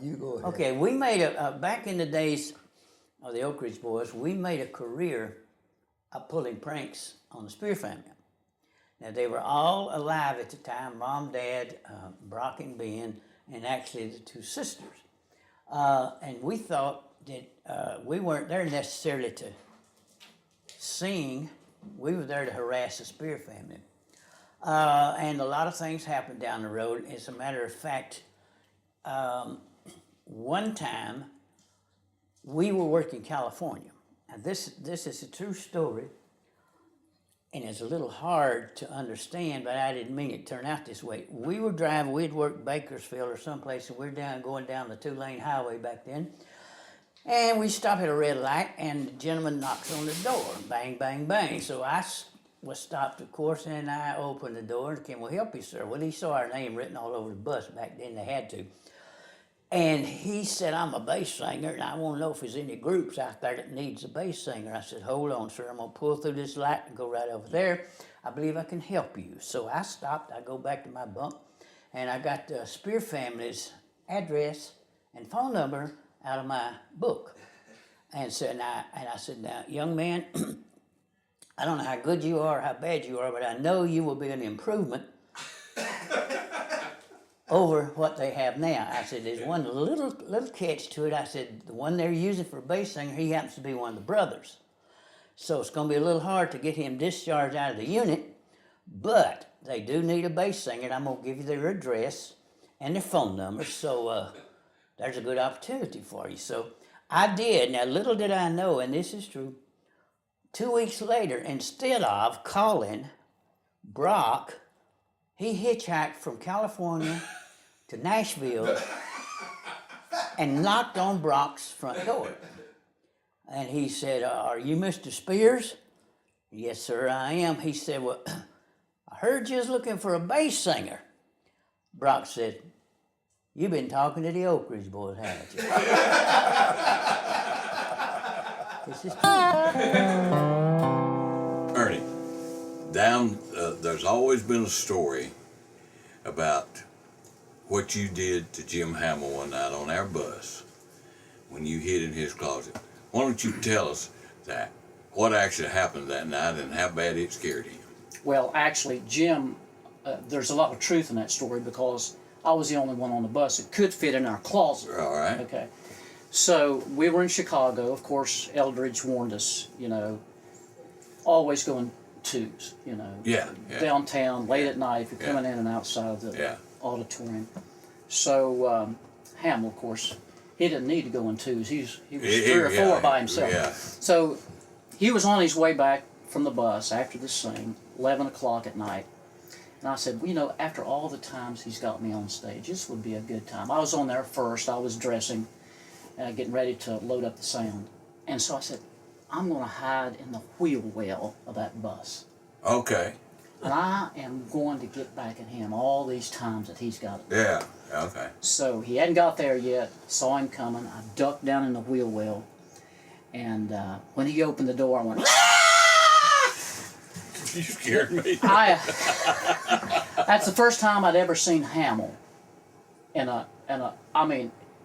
You go ahead. Okay, we made back in the days of the Oak Ridge Boys, we made a career of pulling pranks on the Spear family. Now, they were all alive at the time, Mom, Dad, Brock and Ben, and actually the two sisters. And we thought that we weren't there necessarily to sing. We were there to harass the Spear family. And a lot of things happened down the road. As a matter of fact, one time we were working in California. Now this is a true story, and it's a little hard to understand, but I didn't mean it to turn out this way. We were driving, we'd worked Bakersfield or someplace, and we were going down the 2-lane highway back then. And we stopped at a red light, and the gentleman knocks on the door. Bang, bang, bang. So I was stopped, of course, and I opened the door. Can we help you, sir? Well, he saw our name written all over the bus. Back then they had to. And he said, I'm a bass singer, and I want to know if there's any groups out there that needs a bass singer. I said, hold on, sir. I'm going to pull through this light and go right over there. I believe I can help you. So I stopped. I go back to my bunk, and I got the Spear family's address and phone number out of my book. And said, I said, now, young man, I don't know how good you are or how bad you are, but I know you will be an improvement over what they have now. I said, there's one little catch to it. I said, the one they're using for a bass singer, he happens to be one of the brothers. So it's going to be a little hard to get him discharged out of the unit, but they do need a bass singer, and I'm going to give you their address and their phone number, so there's a good opportunity for you. So I did. Now, little did I know, and this is true, 2 weeks later, instead of calling Brock, he hitchhiked from California to Nashville and knocked on Brock's front door. And he said, are you Mr. Spears? Yes, sir, I am. He said, well, I heard you was looking for a bass singer. Brock said, you've been talking to the Oak Ridge Boys, haven't you? This is Ernie, there's always been a story about what you did to Jim Hamill one night on our bus when you hid in his closet. Why don't you tell us that, what actually happened that night and how bad it scared him? Well, actually, Jim, there's a lot of truth in that story because I was the only one on the bus that could fit in our closet. All right. Okay. So we were in Chicago. Of course, Eldridge warned us, always going twos, Yeah. downtown, late at night, if you're coming in and outside of the auditorium. So Hamill, of course, he didn't need to go in twos. He was 3 or 4 by himself. Yeah. So he was on his way back from the bus after the sing, 11 o'clock at night. And I said, well, after all the times he's got me on stage, this would be a good time. I was on there first. I was dressing, getting ready to load up the sound. And so I said, I'm going to hide in the wheel well of that bus. Okay. And I am going to get back at him all these times that he's got it. Yeah, okay. So he hadn't got there yet, saw him coming. I ducked down in the wheel well. And when he opened the door, I went, You scared me. That's the first time I'd ever seen Hamill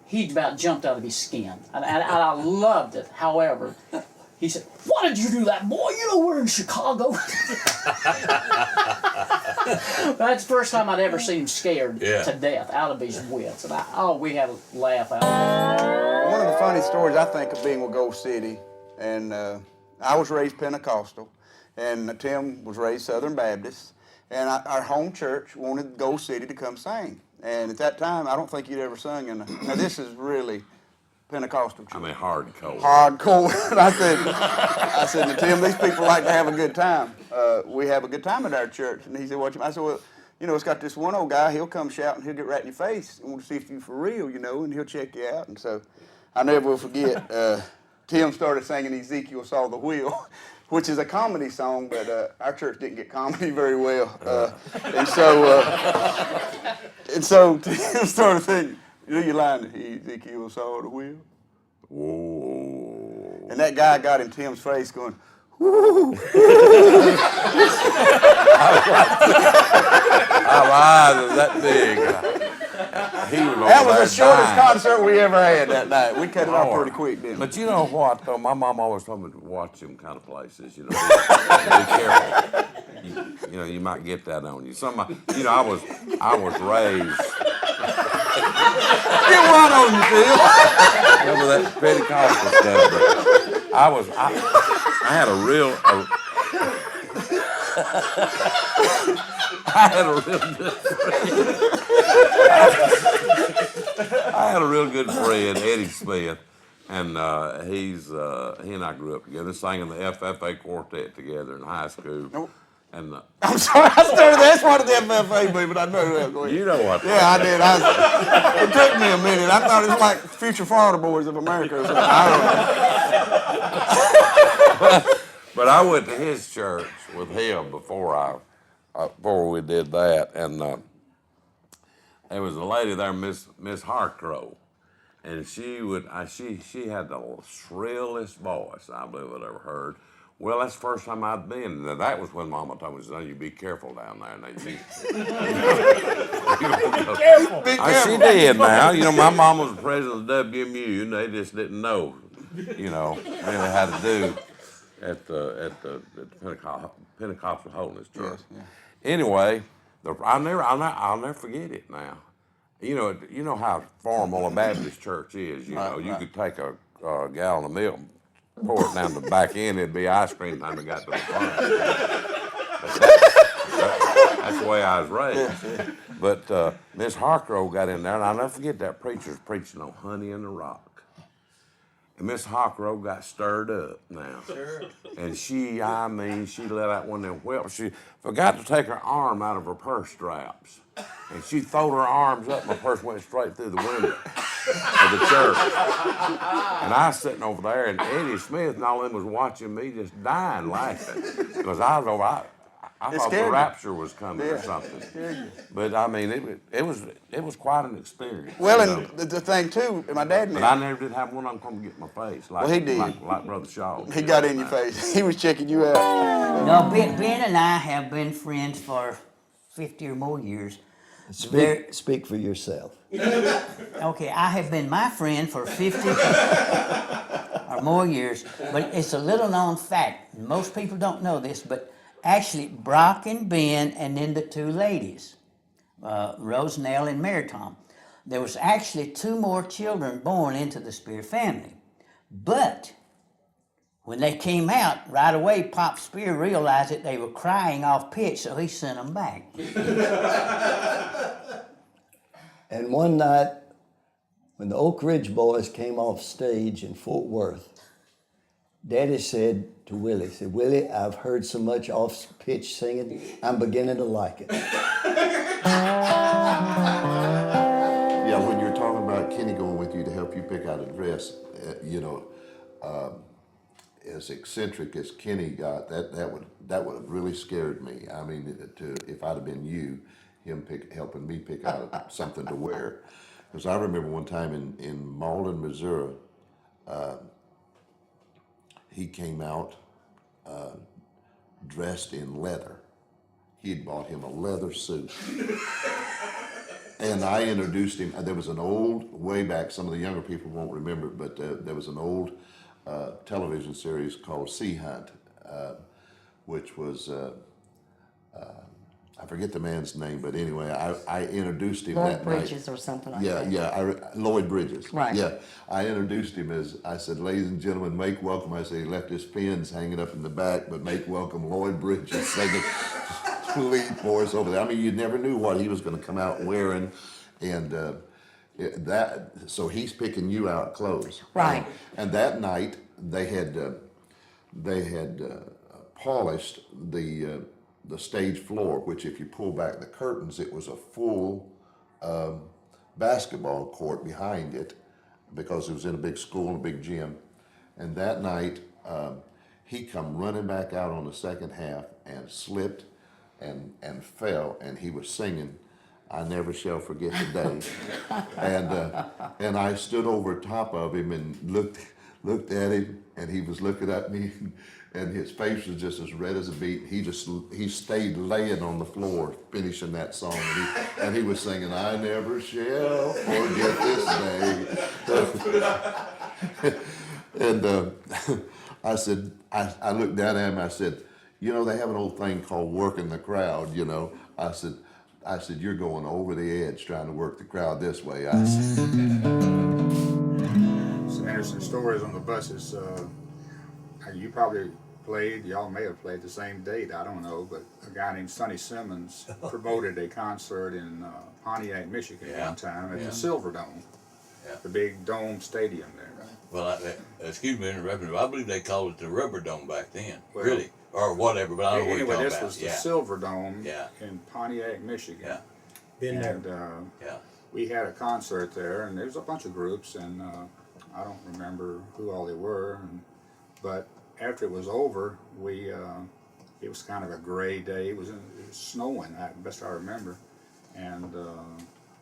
he about jumped out of his skin. And I loved it. However, he said, why did you do that, boy? We're in Chicago. That's the first time I'd ever seen him scared to death, out of his wits. And we had a laugh out of it. One of the funny stories I think of being with Gold City, and I was raised Pentecostal, and Tim was raised Southern Baptist, and our home church wanted Gold City to come sing. And at that time, I don't think you'd ever sung in now this is really Pentecostal church. I mean hardcore. Hardcore. And I said to Tim, these people like to have a good time. We have a good time at our church. And he said, what you mean? I said, well, it's got this one old guy, he'll come shouting, he'll get right in your face and want to see if you're for real, and he'll check you out. And so I never will forget, Tim started singing Ezekiel Saw the Wheel, which is a comedy song, but our church didn't get comedy very well. And so Tim started thinking, your line, Ezekiel saw the wheel. Whoa. And that guy got in Tim's face going, whoo. Our eyes are that big. That was the shortest concert we ever had that night. We cut it off pretty quick, didn't we? But you know what, though? My mom always told me to watch them kind of places, you know. Be careful. You know, you might get that on you. You know, I was raised. Get one on you, Phil. Remember that Pentecostal stuff? But I had a real. I had a real good friend. I had a real good friend, Eddie Smith, and he and I grew up together, sang in the FFA quartet together in high school. Nope. And I'm sorry, I started. That's part of the FFA, but I know that. Go ahead. you know what? Yeah, I did. It took me a minute. I thought it was like Future Florida Boys of America or something. I don't know. But I went to his church with him before we did that, and there was a lady there, Miss Harcrow, and she had the shrillest voice I believe I'd ever heard. Well, that's the first time I'd been. Now, that was when Mama told me, "Son, you be careful down there." And Be careful. she did. Now, you know, my mom was the president of the WMU, and they just didn't know, you know, really how to do at the Pentecostal Holiness Church. Yes, yeah. Anyway, I'll never forget it. Now, you know how formal a Baptist church is. You know, you could take a gallon of milk, pour it down the back end, it'd be ice cream time it got to the front. That's the way I was raised. But Miss Harcrow got in there, and I'll never forget that preacher was preaching on honey in the rock. And Miss Harcrow got stirred up now. Sure. And she let out one of them whelps. She forgot to take her arm out of her purse straps. And she throwed her arms up, and my purse went straight through the window of the church. And I was sitting over there, and Eddie Smith and all them was watching me just dying laughing. Because I was over, I thought the rapture was coming or something. But I mean, it was quite an experience. Well, and the thing too, my dad knew. But I never did have one of them come get my face. Like, Well, he did. Like Brother Shaw. He got in your face. He was checking you out. No, Ben and I have been friends for 50 or more years. Speak for yourself. Okay, I have been my friend for 50 or more years, but it's a little known fact. Most people don't know this, but actually Brock and Ben and then the two ladies, Rosenell and Mary Tom, there was actually 2 more children born into the Spear family. But when they came out, right away Pop Spear realized that they were crying off pitch, so he sent them back. And one night, when the Oak Ridge Boys came off stage in Fort Worth, Daddy said to Willie, "Willie, I've heard so much off-pitch singing, I'm beginning to like it." Yeah, when you're talking about Kenny going with you to help you pick out a dress, as eccentric as Kenny got, that would have really scared me. I mean, if I'd have been you, him helping me pick out something to wear. Because I remember one time in Malden, Missouri, he came out dressed in leather. He'd bought him a leather suit. And I introduced him. There was an old, way back, some of the younger people won't remember it, but there was an old television series called Sea Hunt, which was, I forget the man's name, but anyway, I introduced him that night. Lloyd Bridges or something like that. Lloyd Bridges. Right. Yeah, I introduced him as, I said, "Ladies and gentlemen, make welcome." I said he left his pins hanging up in the back, but make welcome Lloyd Bridges singing lead for us over there. I mean, you never knew what he was going to come out wearing, and so he's picking you out clothes. Right. And that night they had polished the stage floor, which if you pull back the curtains, it was a full basketball court behind it, because it was in a big school, a big gym. And that night, he come running back out on the second half and slipped and fell, and he was singing "I Never Shall Forget the Day." And I stood over top of him and looked at him, and he was looking at me, and his face was just as red as a beet. He stayed laying on the floor finishing that song, and he was singing, "I never shall forget this day." And I said, I looked down at him. I said, "You know, they have an old thing called working the crowd. You know," I said, "You're going over the edge trying to work the crowd this way." I said. Some interesting stories on the buses. You probably y'all may have played the same date, I don't know, but a guy named Sonny Simmons promoted a concert in Pontiac, Michigan one time at the Silver Dome, the big dome stadium there. Well, excuse me interrupting, but I believe they called it the Rubber Dome back then. Well, really? Or whatever, but I don't know what you're Anyway, talking this about. was the Silver Dome Yeah. in Pontiac, Michigan. Yeah. Been there. And Yeah. we had a concert there, and there was a bunch of groups, and I don't remember who all they were, but after it was over, it was kind of a gray day. It was snowing, best I remember, and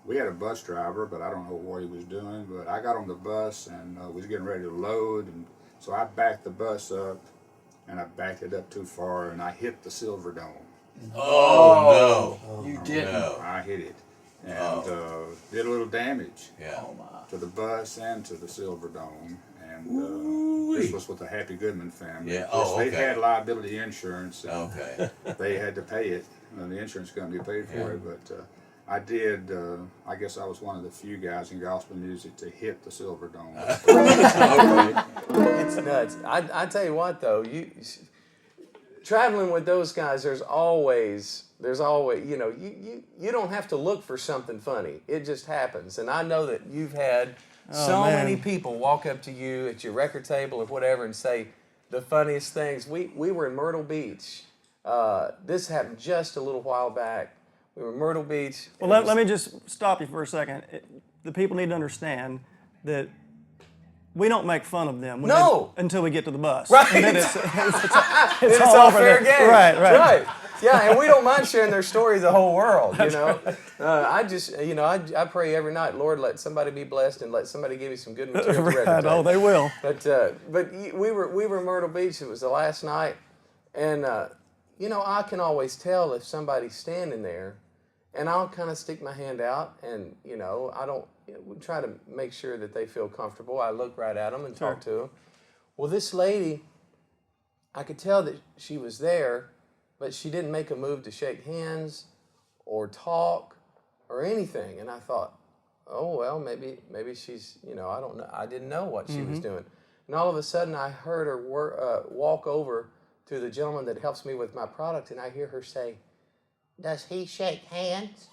we had a bus driver, but I don't know what he was doing. But I got on the bus and was getting ready to load, and so I backed the bus up, and I backed it up too far, and I hit the Silver Dome. Oh, no. You didn't. No. I hit it, and did a little damage Yeah. to the bus and to the Silver Dome. And this was with the Happy Goodman family. Yeah. Of course, Oh, they okay. had liability insurance. And Okay. they had to pay it. The insurance company paid for it. But I did. I guess I was one of the few guys in gospel music to hit the Silver Dome. It's nuts. I tell you what, though, traveling with those guys, there's always, you know, you don't have to look for something funny. It just happens. And I know that you've had so many people walk up to you at your record table or whatever and say the funniest things. We were in Myrtle Beach. This happened just a little while back. We were in Myrtle Beach. Well, let me just stop you for a second. The people need to understand that we don't make fun of them until we get to the bus. Right. And then It's all over fair there. game. Right. Yeah, and we don't mind sharing their story to the whole world, you know. I just, you know, I pray every night, Lord, let somebody be blessed and let somebody give you some good material to record Right. Oh, they will. But we were in Myrtle Beach. It was the last night, and you know, I can always tell if somebody's standing there, and I'll kind of stick my hand out, and you know, we try to make sure that they feel comfortable. I look right at them and talk to them. Well, this lady, I could tell that she was there, but she didn't make a move to shake hands, or talk, or anything. And I thought, oh well, maybe she's, you know, I don't know. I didn't know what she was doing. And all of a sudden, I heard her walk over to the gentleman that helps me with my product, and I hear her say, "Does he shake hands?"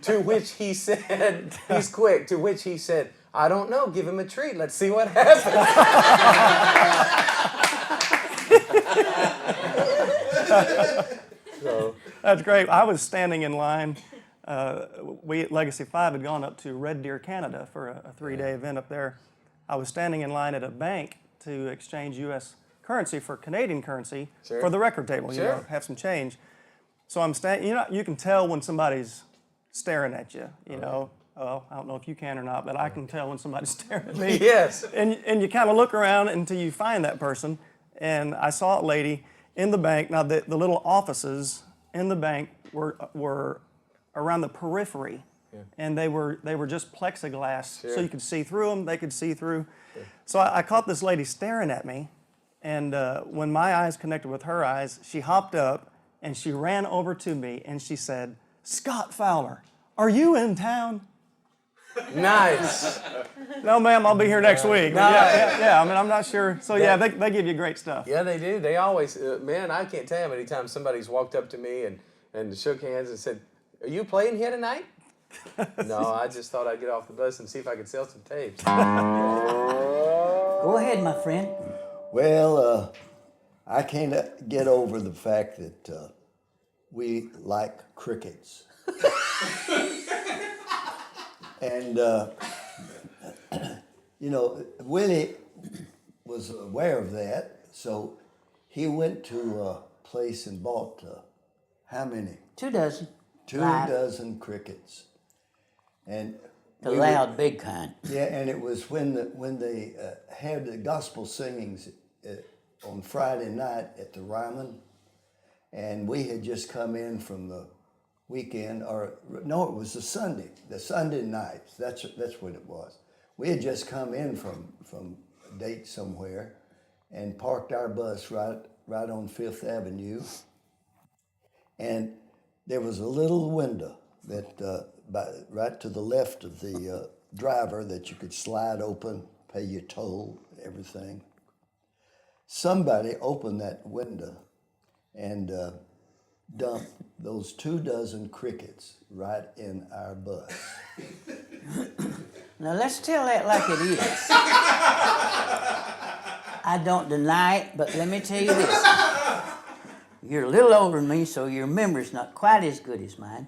To which he said, he's quick, to which he said, "I don't know, give him a treat, let's see what happens." So, That's great. I was standing in line. We at Legacy 5 had gone up to Red Deer, Canada for a 3-day event up there. I was standing in line at a bank to exchange U.S. currency for Canadian currency for the record table, you know, have some change. So I'm standing, you know, you can tell when somebody's staring at you, you know. Well, I don't know if you can or not, but I can tell when somebody's staring at me. yes. And you kind of look around until you find that person. And I saw a lady in the bank. Now, the little offices in the bank were around the periphery. Yeah. And they were just plexiglass, so you could see through them. They could see through. Sure. So I caught this lady staring at me. And when my eyes connected with her eyes, she hopped up and she ran over to me and she said, "Scott Fowler, are you in town?" Nice. No, ma'am, I'll be here next week. Nice. Yeah, I mean, I'm not sure. So, yeah, they give you great stuff. Yeah, they do. They always, man, I can't tell you how many times somebody's walked up to me and shook hands and said, "Are you playing here tonight?" No, I just thought I'd get off the bus and see if I could sell some tapes. Go ahead, my friend. Well, I can't get over the fact that we like crickets. And, you know, Willie was aware of that, so he went to a place and bought how many? 2 dozen. 2 Live. dozen crickets. And The loud, big kind. Yeah, and it was when they had the gospel singings on Friday night at the Ryman, and we had just come in from the weekend, or no, it was the Sunday nights. That's what it was. We had just come in from a date somewhere, and parked our bus right on Fifth Avenue, and there was a little window that right to the left of the driver that you could slide open, pay your toll, everything. Somebody opened that window and dumped those 24 crickets right in our bus. Now let's tell that like it is. I don't deny it, but let me tell you this. You're a little older than me, so your memory's not quite as good as mine.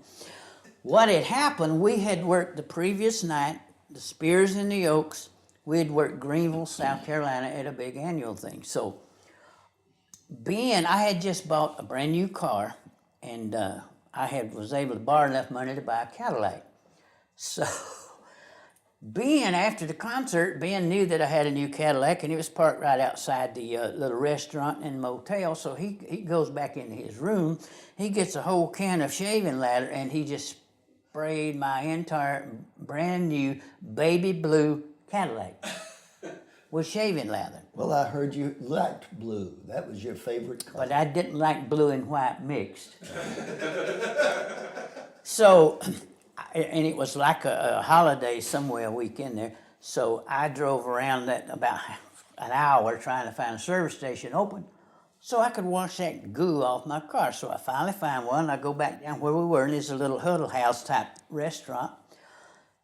What had happened, we had worked the previous night, the Spears and the Oaks. We had worked Greenville, South Carolina at a big annual thing. So I had just bought a brand new car, and was able to borrow enough money to buy a Cadillac. So after the concert, Ben knew that I had a new Cadillac, and it was parked right outside the little restaurant and motel. So he goes back into his room. He gets a whole can of shaving lather, and he just sprayed my entire brand new baby blue Cadillac with shaving lather. Well, I heard you liked blue. That was your favorite color. But I didn't like blue and white mixed. So, and it was like a holiday somewhere a week in there. So I drove around that about an hour trying to find a service station open so I could wash that goo off my car. So I finally find one. I go back down where we were, and there's a little Huddle House type restaurant.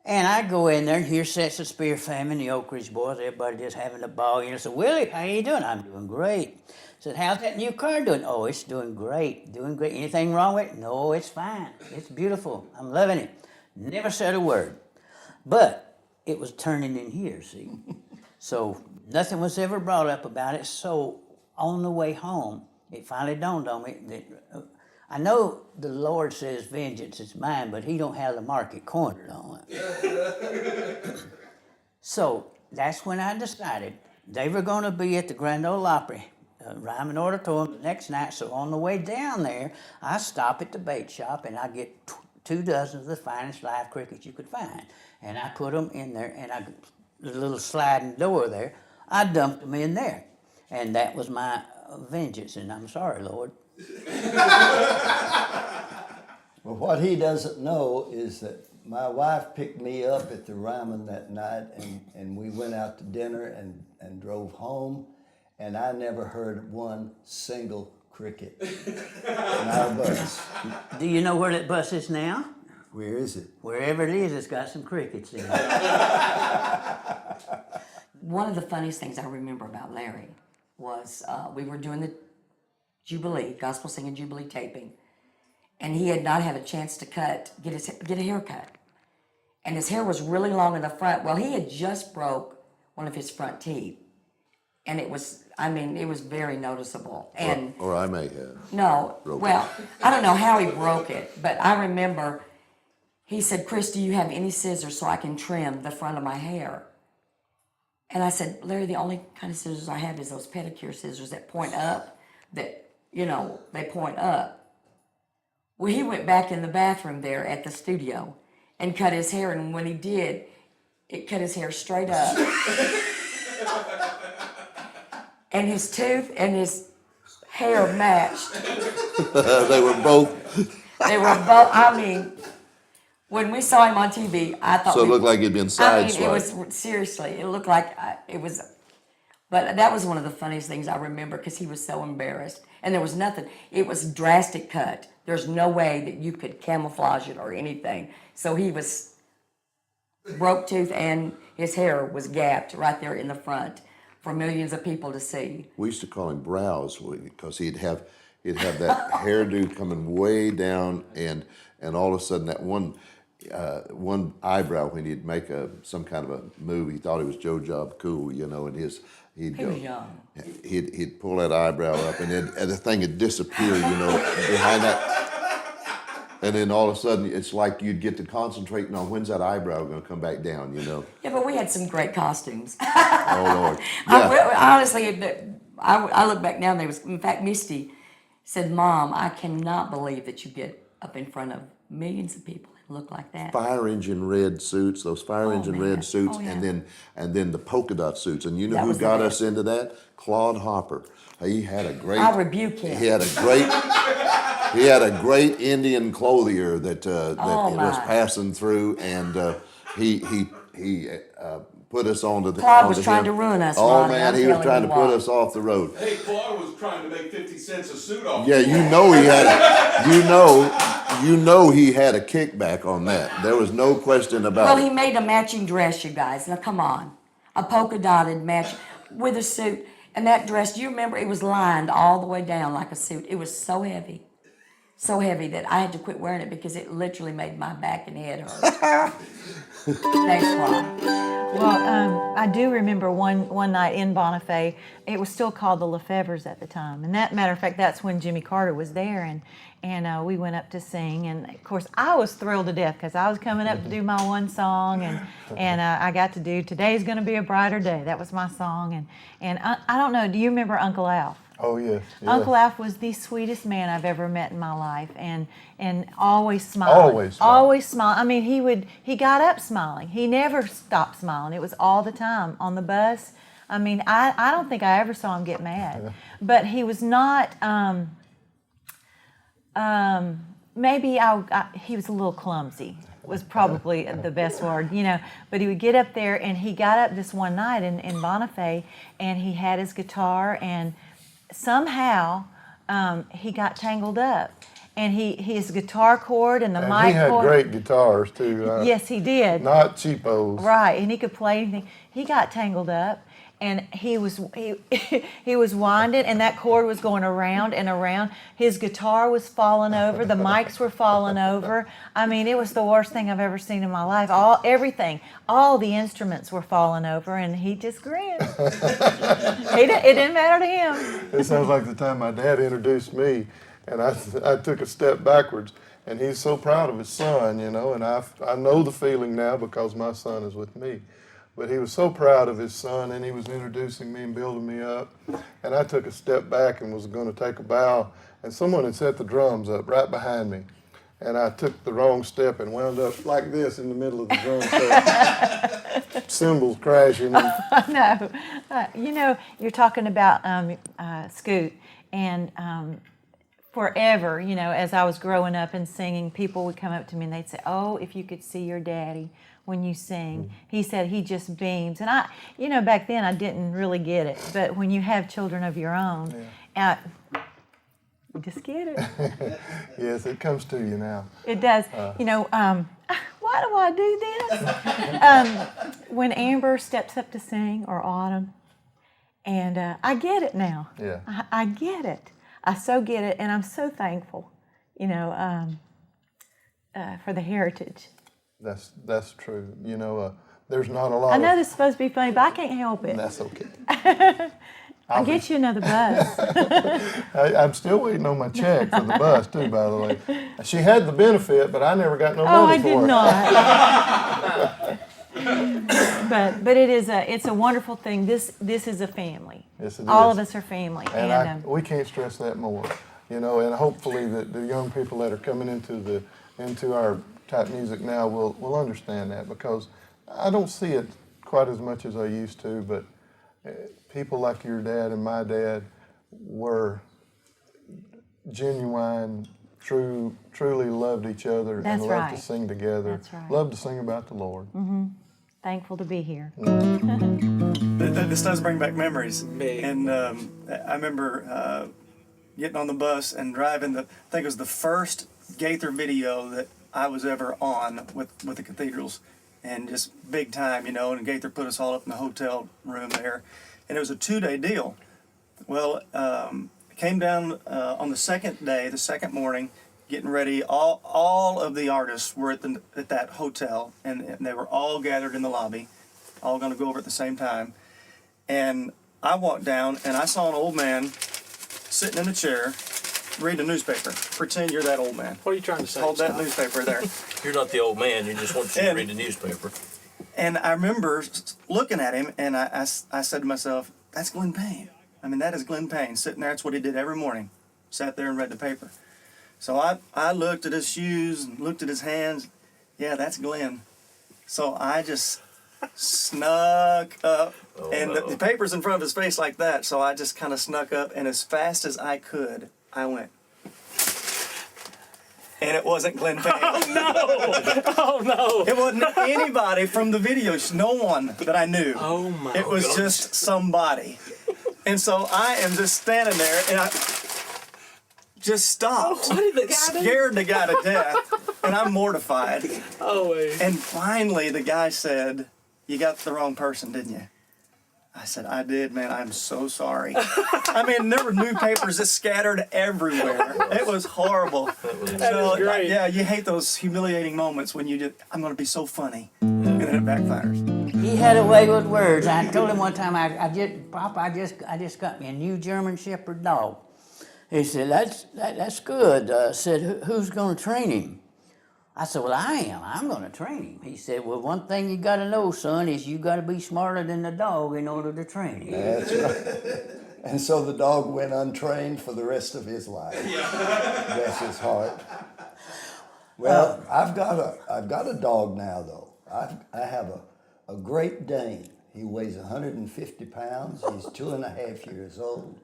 And I go in there, and here sits the Spear family, the Oak Ridge boys, everybody just having a ball. So, Willie, how you doing? I'm doing great. I said, how's that new car doing? Oh, it's doing great, doing great. Anything wrong with it? No, it's fine. It's beautiful. I'm loving it. Never said a word. But it was turning in here, see? So nothing was ever brought up about it. So on the way home, it finally dawned on me that I know the Lord says vengeance is mine, but he don't have the market cornered on it. So that's when I decided they were going to be at the Grand Ole Opry, Ryman Auditorium the next night. So on the way down there, I stop at the bait shop and I get 2 dozen of the finest live crickets you could find. And I put them in there, and the little sliding door there, I dumped them in there. And that was my vengeance, and I'm sorry, Lord. Well, what he doesn't know is that my wife picked me up at the Ryman that night, and we went out to dinner and drove home, and I never heard one single cricket in our bus. Do you know where that bus is now? Where is it? Wherever it is, it's got some crickets in it. One of the funniest things I remember about Larry was we were doing the Jubilee, gospel singing Jubilee taping, and he had not had a chance to get a haircut. And his hair was really long in the front. Well, he had just broke one of his front teeth. And it was very noticeable. And Or I may have. no, Broke well, I don't know how he broke it, but I remember he said, Chris, do you have any scissors so I can trim the front of my hair? And I said, Larry, the only kind of scissors I have is those pedicure scissors that point up, they point up. Well, he went back in the bathroom there at the studio and cut his hair, and when he did, it cut his hair straight up. And his tooth and his hair matched. They were both. When we saw him on TV, I thought. So it looked like he'd been sideswiped. It was, seriously, it looked like it was. But that was one of the funniest things I remember because he was so embarrassed. And there was nothing. It was drastic cut. There's no way that you could camouflage it or anything. So he was broke tooth and his hair was gapped right there in the front for millions of people to see. We used to call him Brows because he'd have that hairdo coming way down, and all of a sudden that one eyebrow, when he'd make some kind of a move, he thought he was Joe Job Cool, and he was young. He'd pull that eyebrow up, and the thing would disappear, behind that. And then all of a sudden, it's like you'd get to concentrating on when's that eyebrow going to come back down, you know? Yeah, but we had some great costumes. Oh, Lord. Honestly, I look back now, and there was, in fact, Misty said, Mom, I cannot believe that you get up in front of millions of people and look like that. Fire engine red suits, those fire engine man. red suits, Oh, yeah. and then the polka dot suits. And you know That who was the got us best. into that? Claude Hopper. He had a great. I rebuke him. He had a great. He had a great Indian clothier that Oh, was my. passing through, and he put us onto the. Claude was onto trying him. to ruin us, Oh Ronnie, man, I'm he was telling trying you to put what. us off the road. Hey, Claude was trying to make 50 cents a suit off. Yeah, you know he had. You know he had a kickback on that. There was no question about Well, it. he made a matching dress, you guys. Now, come on. A polka dotted match with a suit. And that dress, do you remember, it was lined all the way down like a suit. It was so heavy that I had to quit wearing it because it literally made my back and head hurt. Thanks, Claude. Well, I do remember one night in Bonifay. It was still called the Lefevres at the time, and that matter of fact, that's when Jimmy Carter was there, and we went up to sing, and of course I was thrilled to death because I was coming up to do my one song, and I got to do "Today's Gonna Be a Brighter Day." That was my song, and I don't know. Do you remember Uncle Alf? Oh, yeah. Uncle Alf was the sweetest man I've ever met in my life, and always smiling. Always smiling. Always smiling. I mean, he got up smiling. He never stopped smiling. It was all the time on the bus. I mean, I don't think I ever saw him get mad, but he was not. Maybe he was a little clumsy. Was probably the best word, you know. But he would get up there, and he got up this one night in Bonifay, and he had his guitar, and somehow he got tangled up, and his guitar cord and the And mic he had cord. great guitars, too. Yes, he did. Not cheapos. Right, and he could play anything. He got tangled up, and he was winding, and that cord was going around and around. His guitar was falling over. The mics were falling over. I mean, it was the worst thing I've ever seen in my life. All the instruments were falling over, and he just grinned. It didn't matter to him. It sounds like the time my dad introduced me, and I took a step backwards, and he's so proud of his son, you know, and I know the feeling now because my son is with me. But he was so proud of his son, and he was introducing me and building me up, and I took a step back and was going to take a bow, and someone had set the drums up right behind me, and I took the wrong step and wound up like this in the middle of the drum set. Cymbals crashing. No, you know, you're talking about Scoot, and forever, you know, as I was growing up and singing, people would come up to me and they'd say, "Oh, if you could see your daddy when you sing." He said he just beams. And I, you know, back then I didn't really get it, but when you have children of your own, you just get it. Yes, it comes to you now. It does. You know, why do I do this? When Amber steps up to sing, or Autumn, and I get it now. Yeah. I get it. I so get it, and I'm so thankful, you know, for the heritage. That's true. You know, there's not a lot I know of... this is supposed to be funny, but I can't help it. That's okay. I'll get you another bus. I'm still waiting on my check for the bus, too, by the way. She had the benefit, but I never got no money for it. Oh, I did not. But it's a wonderful thing. This is a family. Yes, it All is. of us are family. And we can't stress that more. You know, and hopefully the young people that are coming into our type music now will understand that, because I don't see it quite as much as I used to, but people like your dad and my dad were genuine, truly loved each other. That's and loved right. to sing together. That's right. Loved to sing about the Lord. Mm-hmm. Thankful to be here. This does bring back memories. And I remember getting on the bus and driving I think it was the first Gaither video that I was ever on with the cathedrals, and just big time, you know, and Gaither put us all up in the hotel room there, and it was a 2-day deal. Well, came down on the second day, the second morning, getting ready. All of the artists were at that hotel, and they were all gathered in the lobby, all going to go over at the same time. And I walked down, and I saw an old man sitting in a chair, read a newspaper. Pretend you're that old man. What are you trying to say? Hold that Scott? newspaper there. You're not the old man. You just want you to And- read the newspaper. And I remember looking at him, and I said to myself, that's Glenn Payne. I mean, that is Glenn Payne sitting there. That's what he did every morning. Sat there and read the paper. So I looked at his shoes and looked at his hands. Yeah, that's Glenn. So I just snuck up, and the paper's in front of his face like that. So I just kind of snuck up, and as fast as I could, I went. And it wasn't Glenn Payne. Oh no! It wasn't anybody from the video. No one that I knew. Oh my! It was gosh. just somebody. And so I am just standing there, and I just stopped, What did the guy do? scared the guy to death, and I'm mortified. Oh wait. And finally, the guy said, "You got the wrong person, didn't you?" I said, "I did, man. I'm so sorry." I mean, there were newspapers just scattered everywhere. It was horrible. That is great. Yeah, you hate those humiliating moments when you just, I'm going to be so funny, and then it backfires. He had a way with words. I told him one time, Papa, I just got me a new German Shepherd dog. He said, that's good. Said, who's going to train him? I said, well, I am. I'm going to train him. He said, well, one thing you got to know, son, is you got to be smarter than the dog in order to train him. That's right. And so the dog went untrained for the rest of his life. Bless his heart. Well, I've got a dog now, though. I have a Great Dane. He weighs 150 pounds. He's 2.5 years old.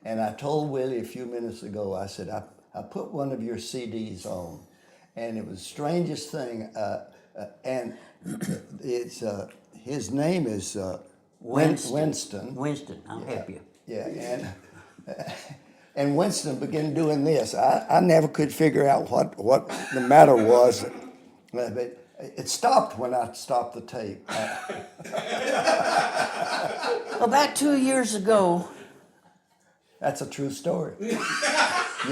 And I told Willie a few minutes ago, I said, I put one of your CDs on. And it was the strangest thing. And it's his name is Winston. Winston, I'll help you. Yeah, and Winston began doing this. I never could figure out what the matter was, but it stopped when I stopped the tape. About 2 years ago, That's a true story. You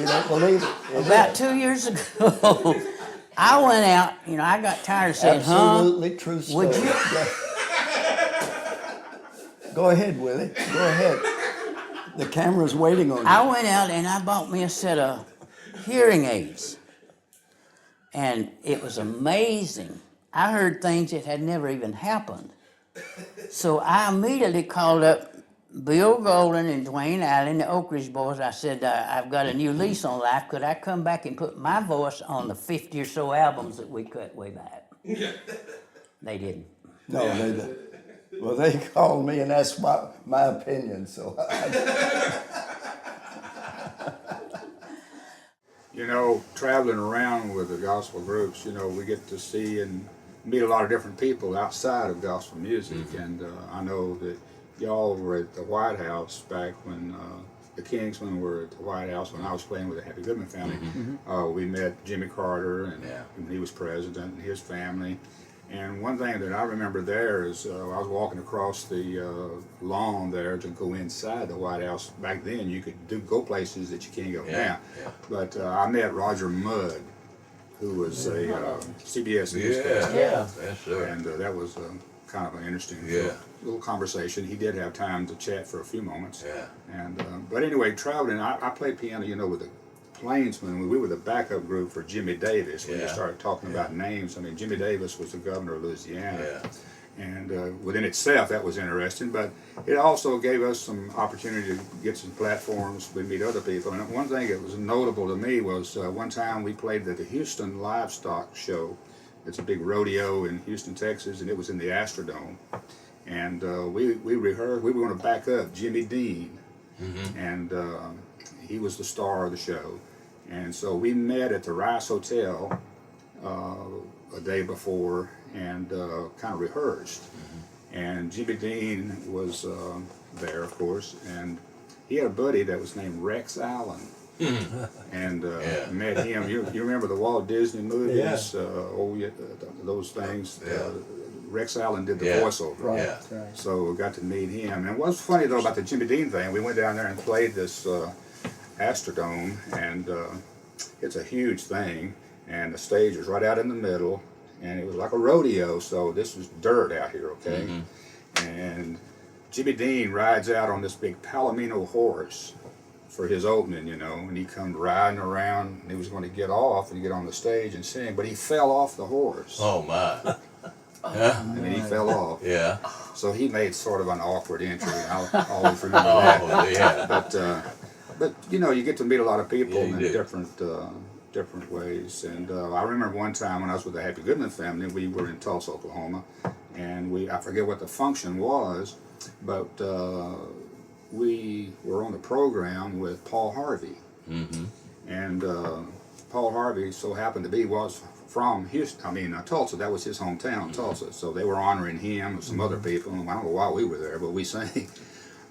don't believe it? about 2 years ago, I went out, I got tired of saying, Absolutely true story. Would you? Go ahead, Willie. Go ahead. The camera's waiting on you. I went out and I bought me a set of hearing aids. And it was amazing. I heard things that had never even happened. So I immediately called up Bill Golden and Dwayne Allen, the Oak Ridge boys. I said, I've got a new lease on life. Could I come back and put my voice on the 50 or so albums that we cut way back? They didn't. No, they didn't. Well, they called me and asked my opinion, so Traveling around with the gospel groups, we get to see and meet a lot of different people outside of gospel music. Mm-hmm. And I know that y'all were at the White House back when the Kingsmen were at the White House when I was playing with the Happy Goodman family. Mm-hmm. We met Jimmy Carter and when he was president and his family. And one thing that I remember there is I was walking across the lawn there to go inside the White House. Back then, you could go places that you can't go now. Yeah. But I met Roger Mudd, who was a CBS newscaster. Yeah, yes, sir. And that was kind of an interesting little conversation. He did have time to chat for a few moments. Yeah. And but anyway, traveling, I played piano, with the Plainsmen. We were the backup group for Jimmy Davis when you started talking about names. I mean, Jimmy Davis was the governor of Louisiana. Yeah. And within itself, that was interesting, but it also gave us some opportunity to get some platforms, we meet other people. And one thing that was notable to me was one time we played at the Houston Livestock Show. It's a big rodeo in Houston, Texas, and it was in the Astrodome. And we rehearsed, we were going to back up Jimmy Dean, and he was the star of the show. And so we met at the Rice Hotel a day before and kind of rehearsed. And Jimmy Dean was there, of course, and he had a buddy that was named Rex Allen. And met him. You remember the Walt Disney movies? Those things. Rex Allen did the voiceover. Right. So we got to meet him. And what's funny though about the Jimmy Dean thing, we went down there and played this Astrodome, and it's a huge thing, and the stage was right out in the middle, and it was like a rodeo, so this was dirt out here, okay? And Jimmy Dean rides out on this big Palomino horse, for his opening, you know, and he come riding around, and he was going to get off and get on the stage and sing, but he fell off the horse. Oh my. Yeah. I mean, he fell off. Yeah. So he made sort of an awkward entry. I'll always remember Oh that. yeah. But you know, you get to meet a lot of people Yeah, you in do. different ways. And I remember one time when I was with the Happy Goodman family, we were in Tulsa, Oklahoma, and I forget what the function was, but we were on the program with Paul Harvey. Mm-hmm. And Paul Harvey so happened to be was from Houston. I mean, Tulsa. That was his hometown, Tulsa. So they were honoring him and some other people. And I don't know why we were there, but we sang.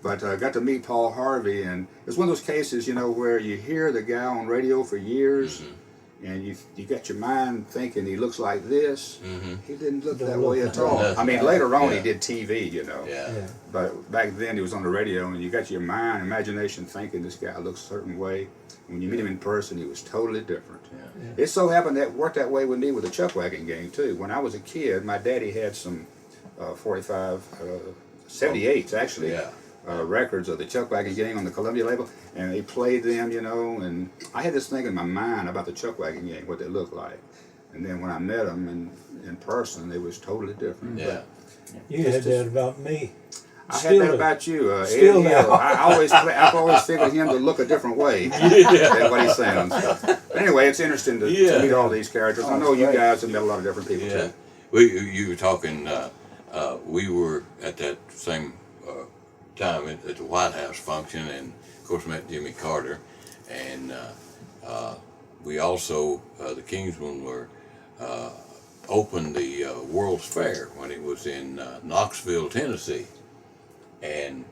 But I got to meet Paul Harvey, and it's one of those cases, you know, where you hear the guy on radio for years, and you got your mind thinking he looks like this. He didn't look that way at all. I mean, later on he did TV, you know. Yeah. But back then he was on the radio, and you got your mind, imagination thinking this guy looks a certain way. When you meet him in person, he was totally different. It so happened that worked that way with me with the Chuck Wagon Gang too. When I was a kid, my daddy had some 78s actually. Yeah. Records of the Chuck Wagon Gang on the Columbia label, and they played them, you know, and I had this thing in my mind about the Chuck Wagon Gang, what they looked like. And then when I met them in person, it was totally different. Yeah. But You had that about me. I Still had that do. about you, Ed Still Hill. do. I've always figured him to look a different way than what he sounds. But anyway, it's interesting to meet all these characters. I know you guys have met a lot of different people Yeah. too. You were talking. We were at that same time at the White House function, and of course met Jimmy Carter, and we also the Kingsmen were opened the World's Fair when it was in Knoxville, Tennessee, and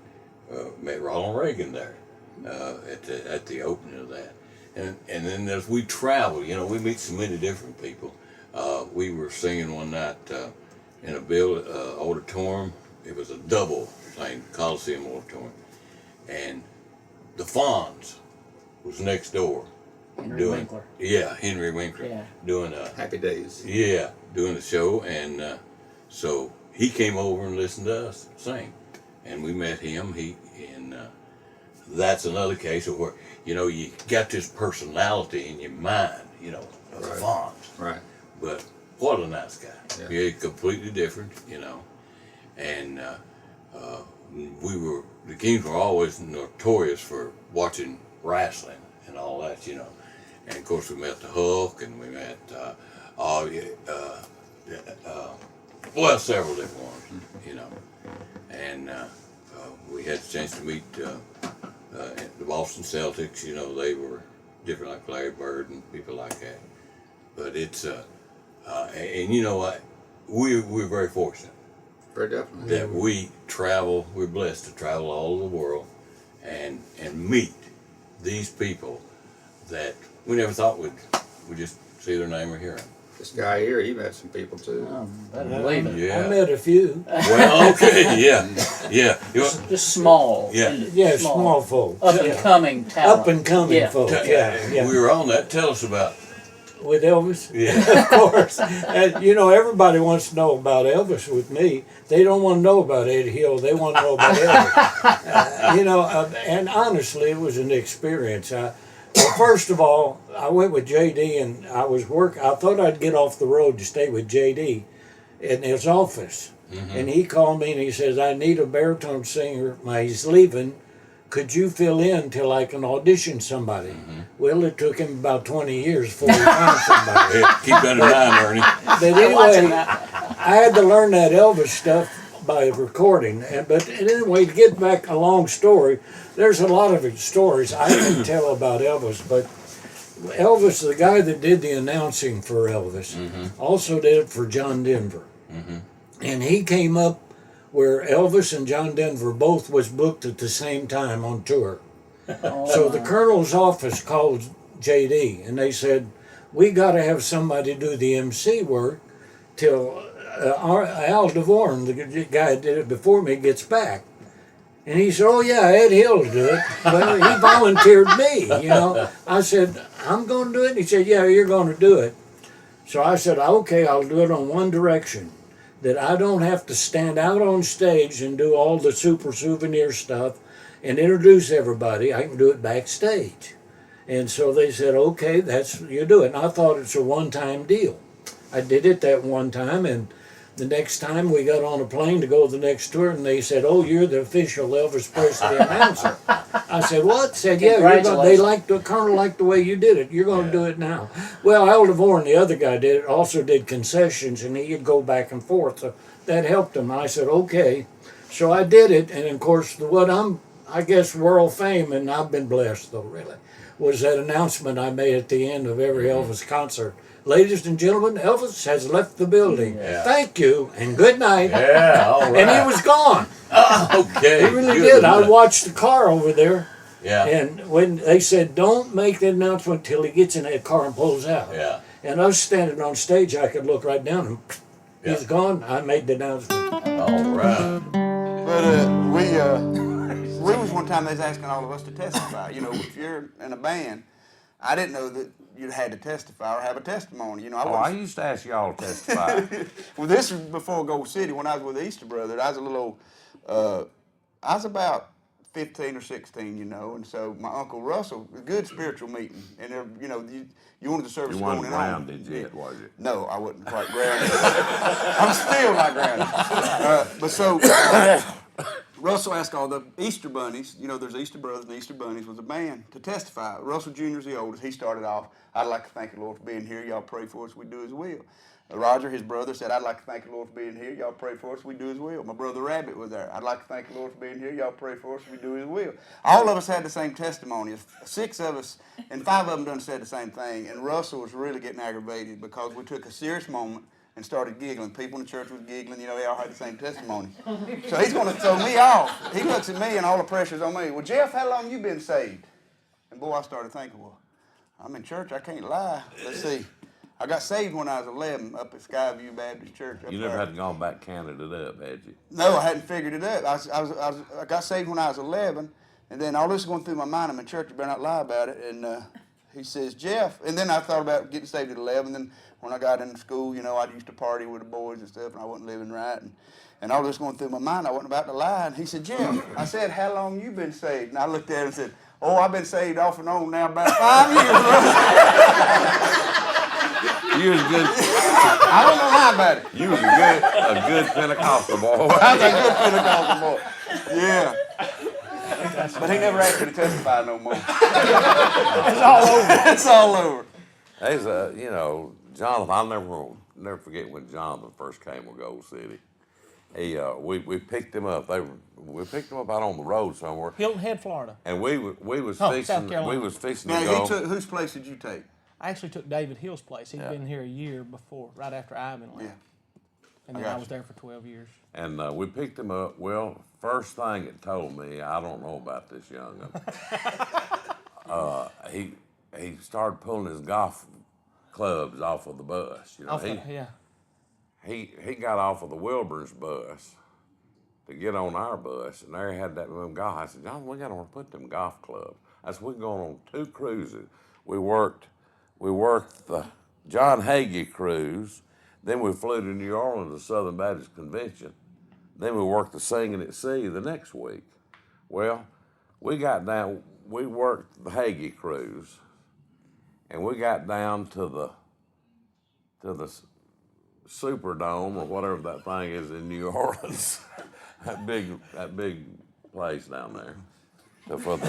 met Ronald Reagan there at the opening of that, and then as we travel, you know, we meet so many different people. We were singing one night in a auditorium. It was a double thing, Coliseum Auditorium, and the Fonz was next door. Henry Winkler. Yeah, Henry Winkler. Yeah. Doing a Happy Days. Yeah, doing the show, and so he came over and listened to us sing, and we met him. That's another case of where, you know, you got this personality in your mind, you know, of the Fonz. Right. But what a nice guy. Yeah. Yeah, completely different, you know, and the Kings were always notorious for watching wrestling and all that, you know. And of course, we met the Hulk, and we met several different ones, you know. And we had the chance to meet the Boston Celtics. You know, they were different, like Larry Bird and people like that. But it's and you know what, we're very fortunate. Very definitely. That we travel. We're blessed to travel all over the world and meet these people that we never thought we'd just see their name or hear them. This guy here, he met some people too. Better believe it. Yeah. I met a few. Well, okay, yeah. Just small. Yeah. Yeah, small folk. Up and coming talent. Up and coming folk. Yeah. We were on that. Tell us about. With Elvis? Yeah. Of course. And, you know, everybody wants to know about Elvis with me. They don't want to know about Eddie Hill. They want to know about Elvis. You know, and honestly, it was an experience. Well, first of all, I went with JD, and I thought I'd get off the road to stay with JD in his office. And he called me and he says, I need a baritone singer. He's leaving. Could you fill in till I can audition somebody? Well, it took him about 20 years before he found somebody. Yeah, keep that in mind, Ernie. But anyway, I had to learn that Elvis stuff by recording. But anyway, to get back a long story, there's a lot of stories I can tell about Elvis. But Elvis, the guy that did the announcing for Elvis, also did it for John Denver. And he came up where Elvis and John Denver both was booked at the same time on tour. So the Colonel's office called JD, and they said, we got to have somebody do the MC work till Al DeVorn, the guy that did it before me, gets back. And he said, oh yeah, Ed Hill will do it. Well, he volunteered me, you know. I said, I'm going to do it. And he said, yeah, you're going to do it. So I said, okay, I'll do it on one direction, that I don't have to stand out on stage and do all the super souvenir stuff and introduce everybody, I can do it backstage. And so they said, okay, you do it. And I thought it's a one-time deal. I did it that one time, and the next time we got on a plane to go to the next tour, and they said, "Oh, you're the official Elvis Presley announcer." I said, "What?" Said, "Yeah, the Colonel liked the way you did it. You're going to do it now." Well, Al DeVore and the other guy also did concessions, and he'd go back and forth. So that helped him. I said, "Okay." So I did it, and of course, I guess, world fame, and I've been blessed though, really, was that announcement I made at the end of every Elvis concert. "Ladies and gentlemen, Elvis has left the building. Yeah. Thank you and good night." Yeah, all right. And he was gone. Okay. He really did. I watched the car over there. Yeah. And when they said, "Don't make the announcement till he gets in that car and pulls out." Yeah. And I was standing on stage, I could look right down and he's Yeah. gone. I made the announcement. All right. But we was one time they was asking all of us to testify. You know, if you're in a band, I didn't know that you had to testify or have a testimony. You know, I used to ask y'all to testify. Well, this was before Gold City when I was with the Easter Brothers. I was a little, I was about 15 or 16, you know, and so my Uncle Russell, a good spiritual meeting, and there, you know, you wanted the service You going wasn't on. grounded yet, was it? No, I wasn't quite grounded. I'm still not grounded. But so Russell asked all the Easter Bunnies, you know, there's Easter Brothers and Easter Bunnies was a band to testify. Russell Jr.'s the oldest. He started off, "I'd like to thank the Lord for being here. Y'all pray for us. We do His will." Roger, his brother, said, "I'd like to thank the Lord for being here. Y'all pray for us. We do His will." My brother Rabbit was there. "I'd like to thank the Lord for being here. Y'all pray for us. We do His will." All of us had the same testimony. 6 of us, and 5 of them done said the same thing. And Russell was really getting aggravated because we took a serious moment and started giggling. People in the church was giggling. You know, they all had the same testimony. So he's going to throw me off. He looks at me and all the pressure's on me. "Well, Jeff, how long you been saved?" And boy, I started thinking, well, I'm in church. I can't lie. Let's see. I got saved when I was 11 up at Skyview Baptist Church. You never had gone back counted it up, had you? No, I hadn't figured it up. I got saved when I was 11, and then all this is going through my mind. I'm in church. You better not lie about it. And he says, "Jeff," and then I thought about getting saved at 11. Then when I got into school, you know, I used to party with the boys and stuff, and I wasn't living right. And all this going through my mind, I wasn't about to lie. And he said, "Jeff," I said, "how long you been saved?" And I looked at him and said, "Oh, I've been saved off and on now about 5 years." You was good. I don't know lie about it. You was a good Pentecostal boy. I was a good Pentecostal boy. Yeah. But he never asked me to testify no more. It's all over. It's all over. There's you know, Jonathan. I'll never forget when Jonathan first came to Gold City. We picked him up. We picked him up out on the road somewhere. Hilton Head, Florida. And we was South fixing. Carolina. We was fixing Now, to go. whose place did you take? I actually took David Hill's place. He'd been here a year before, right after Ivan left. Yeah. And then I was there for 12 years. And we picked him up. Well, first thing it told me, I don't know about this young'un. He started pulling his golf clubs off of the bus. You know, he got off of the Wilbur's bus to get on our bus, and there he had that little golf. I said, "John, we got to put them golf clubs." I said, "We're going on 2 cruises." We worked the John Hagee cruise, then we flew to New Orleans to Southern Baptist Convention, then we worked the Singing at Sea the next week. Well, we worked the Hagee cruise, and we got down to the Superdome or whatever that thing is in New Orleans, that big place down there. Before they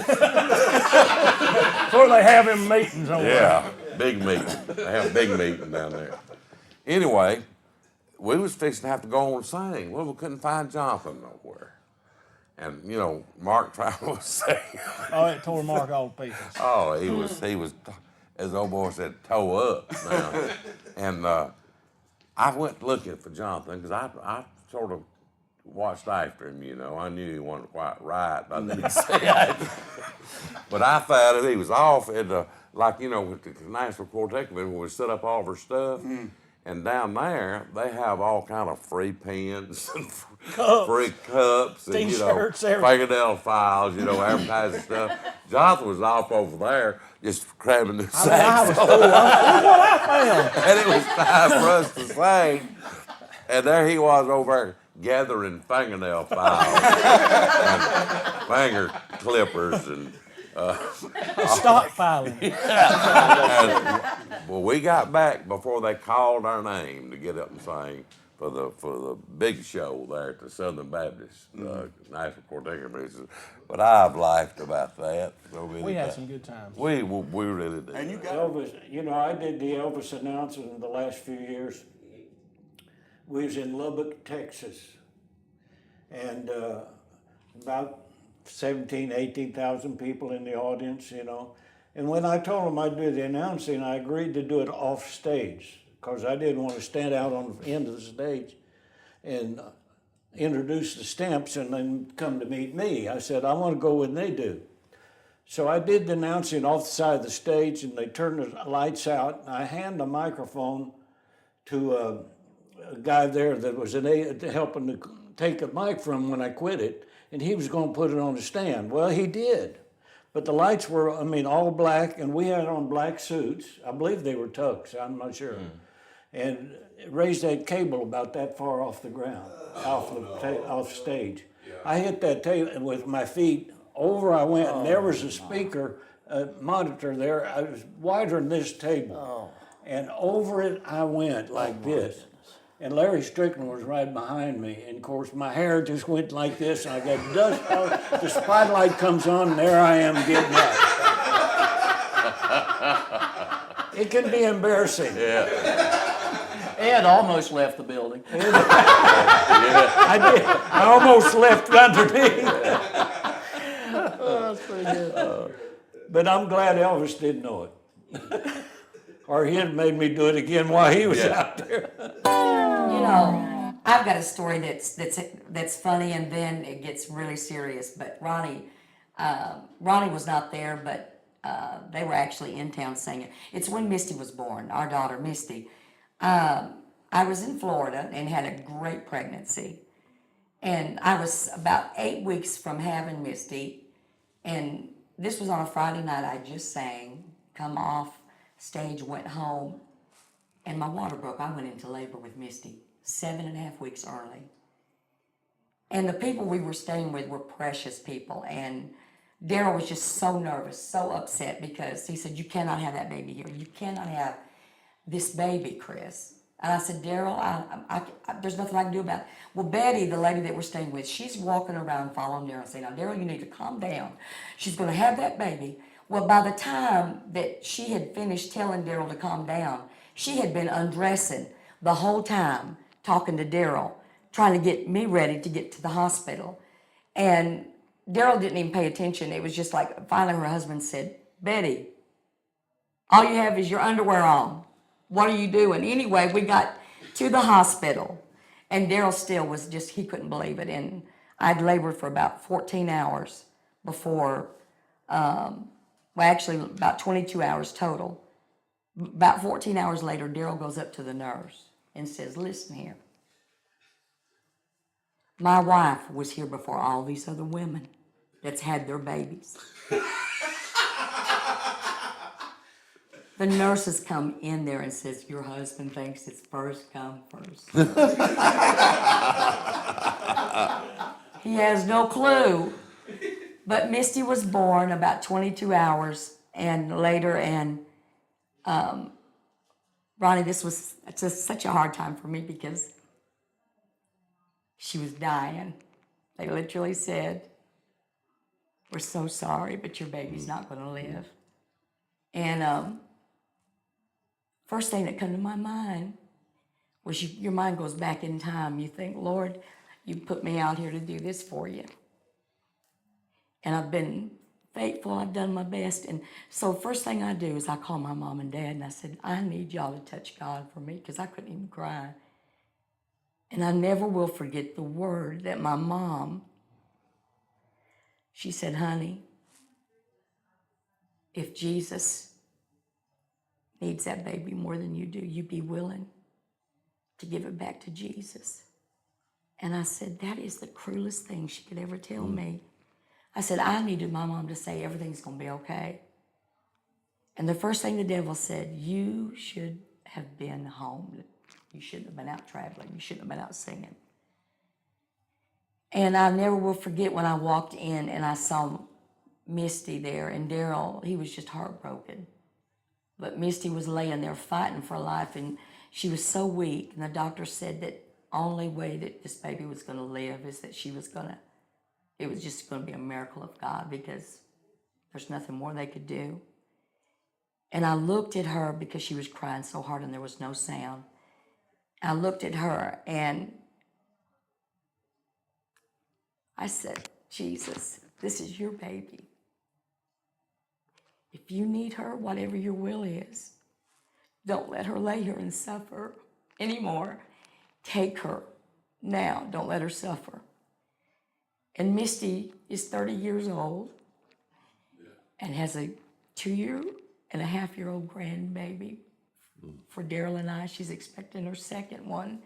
have them meetings over there. Yeah, big meeting. They have a big meeting down there. Anyway, we was fixing to have to go on and sing. Well, we couldn't find Jonathan nowhere. And, you know, Mark tried to sing. Oh, it tore Mark all to pieces. Oh, he was, as the old boy said, toe up now. And I went looking for Jonathan because I sort of watched after him, you know. I knew he wasn't quite right, but I didn't say it. But I found that he was off at like, you know, with the National Quartet when we set up all of our stuff. And down there, they have all kind of free pens and free cups and, you know, fingernail files, you know, advertising stuff. Jonathan was off over there just cramming the sacks. Look what I found. And it was time for us to sing. And there he was over there gathering fingernail files and finger clippers and Stockpiling. well, we got back before they called our name to get up and sing for the big show there at the Southern Baptist National Quartet Convention. But I've laughed about that. We had some good times. We really did. And you got Elvis, you know, I did the Elvis announcing in the last few years. We was in Lubbock, Texas, and about 18,000 people in the audience, you know. And when I told them I'd do the announcing, I agreed to do it off stage because I didn't want to stand out on the end of the stage and introduce the Stamps and then come to meet me. I said, I want to go when they do. So I did the announcing off the side of the stage, and they turned the lights out. I hand the microphone to a guy there that was helping to take the mic from when I quit it, and he was going to put it on the stand. Well, he did. But the lights were, all black, and we had on black suits. I believe they were tux, I'm not sure. And it raised that cable about that far off the ground, off stage. Yeah. I hit that table with my feet. Over I went, and there was a speaker monitor there. I was wider than this table. And over it I went like this. And Larry Strickland was right behind me. And of course, my hair just went like this, and I got dust. The spotlight comes on, and there I am getting up. It can be embarrassing. Yeah. Ed almost left the building. I did. I almost left underneath. Oh, that's pretty good. But I'm glad Elvis didn't know it. Or he had made me do it again while he was out there. You know, I've got a story that's funny, and then it gets really serious. But Ronnie was not there, but they were actually in town singing. It's when Misty was born, our daughter Misty. I was in Florida and had a great pregnancy, and I was about 8 weeks from having Misty, and this was on a Friday night. I just sang, come off stage, went home, and my water broke. I went into labor with Misty 7.5 weeks early. And the people we were staying with were precious people. And Daryl was just so nervous, so upset, because he said, you cannot have that baby here. You cannot have this baby, Chris. And I said, Daryl, I there's nothing I can do about it. Well, Betty, the lady that we're staying with, she's walking around following Daryl saying, now, Daryl, you need to calm down. She's going to have that baby. Well, by the time that she had finished telling Daryl to calm down, she had been undressing the whole time, talking to Daryl, trying to get me ready to get to the hospital. And Daryl didn't even pay attention. It was just like, finally her husband said, Betty, all you have is your underwear on. What are you doing? Anyway, we got to the hospital, and Daryl still was just, he couldn't believe it. And I'd labored for about 14 hours before, actually about 22 hours total. About 14 hours later, Daryl goes up to the nurse and says, listen here. My wife was here before all these other women that's had their babies. The nurses come in there and says, your husband thinks it's first come first. He has no clue. But Misty was born about 22 hours and later, and Ronnie, it's just such a hard time for me because she was dying. They literally said, we're so sorry, but your baby's not going to live. And first thing that came to my mind was your mind goes back in time. You think, Lord, you put me out here to do this for you. And I've been faithful. I've done my best. And so first thing I do is I call my mom and dad, and I said, I need y'all to touch God for me, because I couldn't even cry. And I never will forget the word that my mom, she said, honey, if Jesus needs that baby more than you do, you be willing to give it back to Jesus. And I said, that is the cruelest thing she could ever tell me. I said, I needed my mom to say everything's going to be okay. And the first thing the devil said, you should have been home. You shouldn't have been out traveling. You shouldn't have been out singing. And I never will forget when I walked in and I saw Misty there, and Daryl, he was just heartbroken. But Misty was laying there fighting for life, and she was so weak, and the doctor said that only way that this baby was going to live is that it was just going to be a miracle of God, because there's nothing more they could do. And I looked at her because she was crying so hard and there was no sound. I looked at her and I said, Jesus, this is your baby. If you need her, whatever your will is, don't let her lay here and suffer anymore. Take her now. Don't let her suffer. And Misty is 30 years old and has a 2.5-year-old grandbaby for Daryl and I. She's expecting her second one.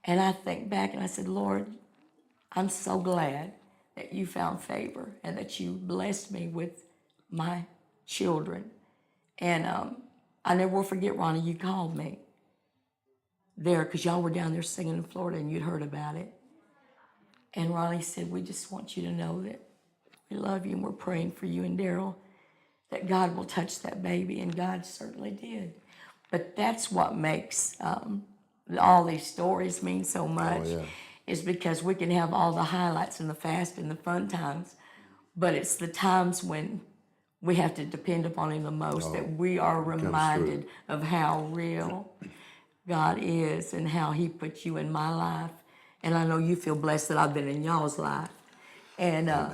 And I think back and I said, Lord, I'm so glad that you found favor and that you blessed me with my children. And I never will forget, Ronnie, you called me there because y'all were down there singing in Florida and you'd heard about it. And Ronnie said, we just want you to know that we love you and we're praying for you and Daryl, that God will touch that baby, and God certainly did. But that's what makes all these stories mean so much, is because we can have all the highlights and the fast and the fun times, but it's the times when we have to depend upon Him the most that we are reminded of how real God is and how He put you in my life. And I know you feel blessed that I've been in y'all's life. And and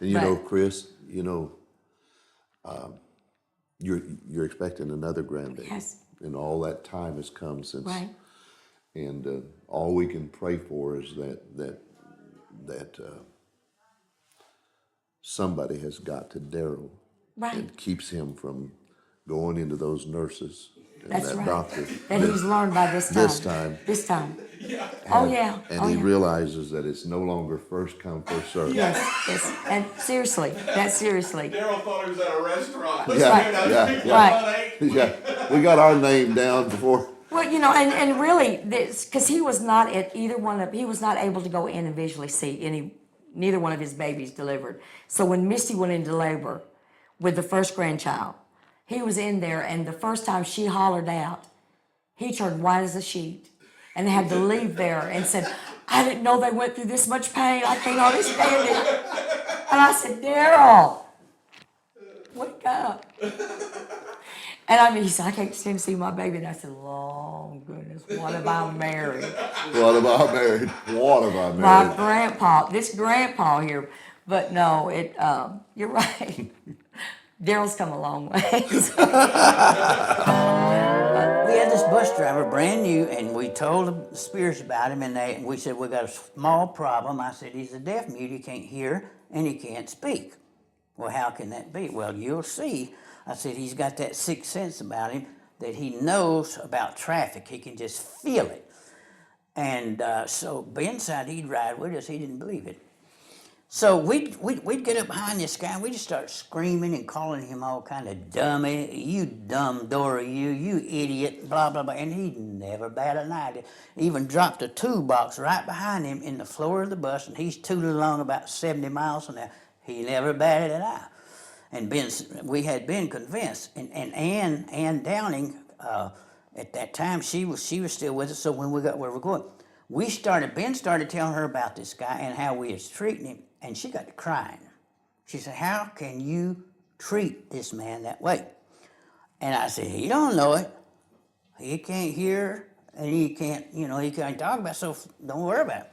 you know, Chris, you know, you're expecting another grandbaby. Yes. And all that time has come since. Right. And all we can pray for is that somebody has got to Daryl and keeps him from going into those nurses and That's that right. doctor. That he's learned by this time. This time. And he realizes that it's no longer first come, first served. Yes. And seriously, that's seriously. Daryl thought he was at a restaurant. Yeah. We got our name down before. Well, you know, and really, because he was not he was not able to go in and visually see neither one of his babies delivered. So when Misty went into labor with the first grandchild, he was in there, and the first time she hollered out, he turned white as a sheet and had to leave there and said, I didn't know they went through this much pain. I can't understand it. And I said, Daryl, wake up. And I mean, he said, I can't stand to see my baby. And I said, oh, goodness, what have I married? What have I married? What have I married? My grandpa, this grandpa here. But no, you're right. Daryl's come a long way. We had this bus driver, brand new, and we told the Spears about him, and we said, we got a small problem. I said, he's a deaf mute, he can't hear, and he can't speak. Well, how can that be? Well, you'll see. I said, he's got that sixth sense about him that he knows about traffic. He can just feel it. And so Ben said he'd ride with us. He didn't believe it. So we'd get up behind this guy, and we'd just start screaming and calling him all kind of dummy, you dumb Dora, you idiot, blah, blah, blah. And he never batted an eye. Even dropped a toolbox right behind him in the floor of the bus, and he's tooting along about 70 miles an hour. He never batted an eye. And we had been convinced. And Ann Downing, at that time, she was still with us, so when we got where we're going, Ben started telling her about this guy and how we was treating him, and she got to crying. She said, how can you treat this man that way? And I said, he don't know it. He can't hear, and he can't talk about it, so don't worry about it.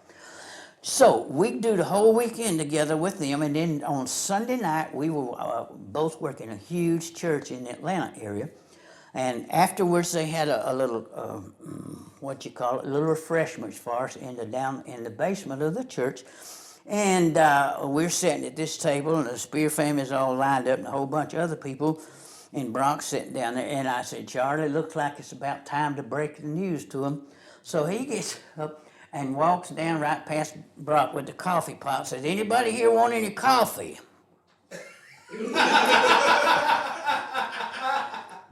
So we do the whole weekend together with them, and then on Sunday night, we were both working a huge church in the Atlanta area. And afterwards, they had a little, little refreshments for us down in the basement of the church. And we're sitting at this table, and the Spear family's all lined up, and a whole bunch of other people. And Brock's sitting down there, and I said, Charlie, looks like it's about time to break the news to him. So he gets up and walks down right past Brock with the coffee pot, says, anybody here want any coffee?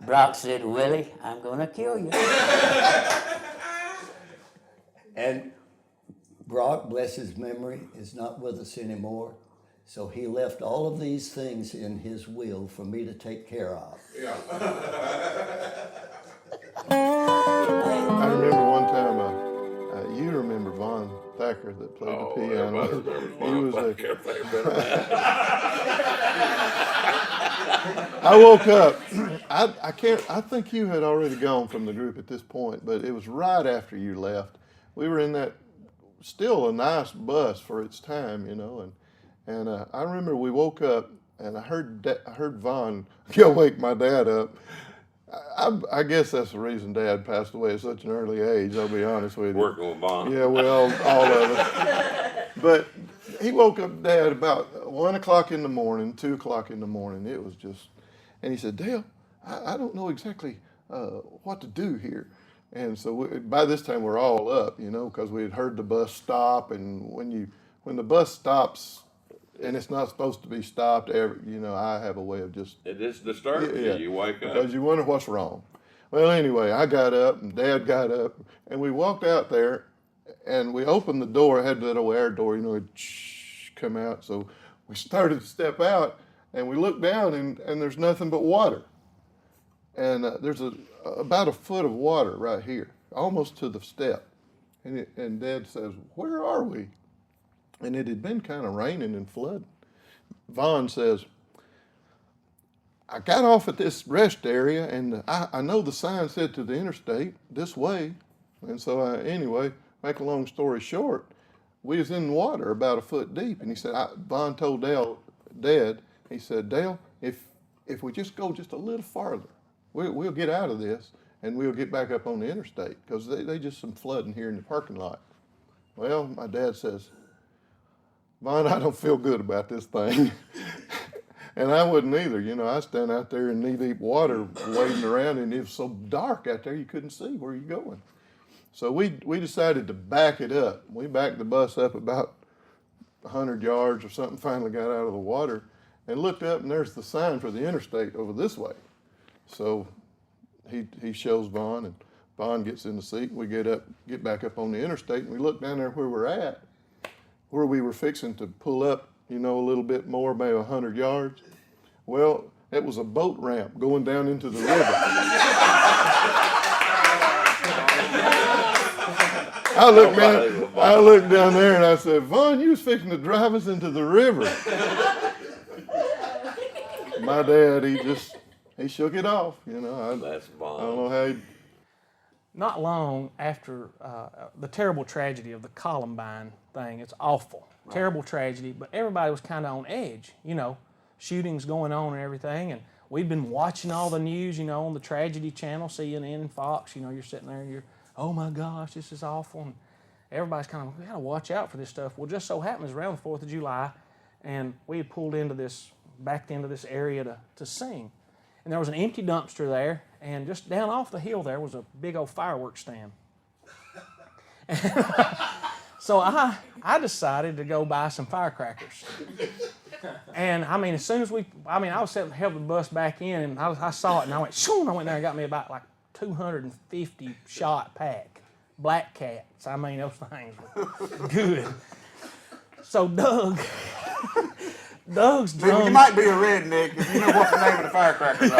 Brock said, Willie, I'm going to kill you. And Brock, bless his memory, is not with us anymore. So he left all of these things in his will for me to take care of. I remember one time, you remember Von Thacker that played the piano. He was I woke up. I think you had already gone from the group at this point, but it was right after you left. We were in that still a nice bus for its time, and I remember we woke up and I heard Von go wake my dad up. I guess that's the reason Dad passed away at such an early age, I'll be honest with you. Working with Von. Yeah, well, all of us. But he woke up Dad about 1 o'clock in the morning, 2 o'clock in the morning. It was just, and he said, Dale, I don't know exactly what to do here. And so by this time we're all up, because we had heard the bus stop. And when the bus stops, and it's not supposed to be stopped, I have a way of just... It just disturbs you. You wake up. Because you wonder what's wrong. Well, anyway, I got up, and Dad got up, and we walked out there, and we opened the door. It had that old air door, it'd come out. So we started to step out, and we looked down, and there's nothing but water. And there's about a foot of water right here, almost to the step. And Dad says, where are we? And it had been kind of raining and flooding. Vaughn says, I got off at this rest area, and I know the sign said to the interstate, this way. And so anyway, make a long story short, we was in the water about a foot deep. And he said, Vaughn told Dad, he said, Dale, if we just go just a little farther, we'll get out of this, and we'll get back up on the interstate, because they just some flooding here in the parking lot. Well, my dad says, Vaughn, I don't feel good about this thing. And I wouldn't either. I stand out there in knee-deep water wading around, and it was so dark out there you couldn't see where you're going. So we decided to back it up. We backed the bus up about 100 yards or something, finally got out of the water, and looked up, and there's the sign for the interstate over this way. So he shows Vaughn, and Vaughn gets in the seat, and we get back up on the interstate, and we look down there where we're at, where we were fixing to pull up, a little bit more, maybe 100 yards. Well, it was a boat ramp going down into the river. I looked down there and I said, Vaughn, you was fixing to drive us into the river. My dad, he shook it off, That's Vaughn. I don't know how he... Not long after the terrible tragedy of the Columbine thing, it's awful, right. Terrible tragedy, but everybody was kind of on edge, shootings going on and everything, and we'd been watching all the news, on the tragedy channel, CNN and Fox, you're sitting there and you're, oh my gosh, this is awful, and everybody's kind of, we gotta watch out for this stuff. Well, just so happens around the 4th of July, and we had backed into this area to sing. And there was an empty dumpster there, and just down off the hill there was a big old fireworks stand. So I decided to go buy some firecrackers. And as soon as I was helping the bus back in, and I saw it, and I went, shoom, I went there and got me about like 250 shot pack, black cats. Those things were good. So Doug's drums. You might be a redneck if you know what the name of the firecrackers are.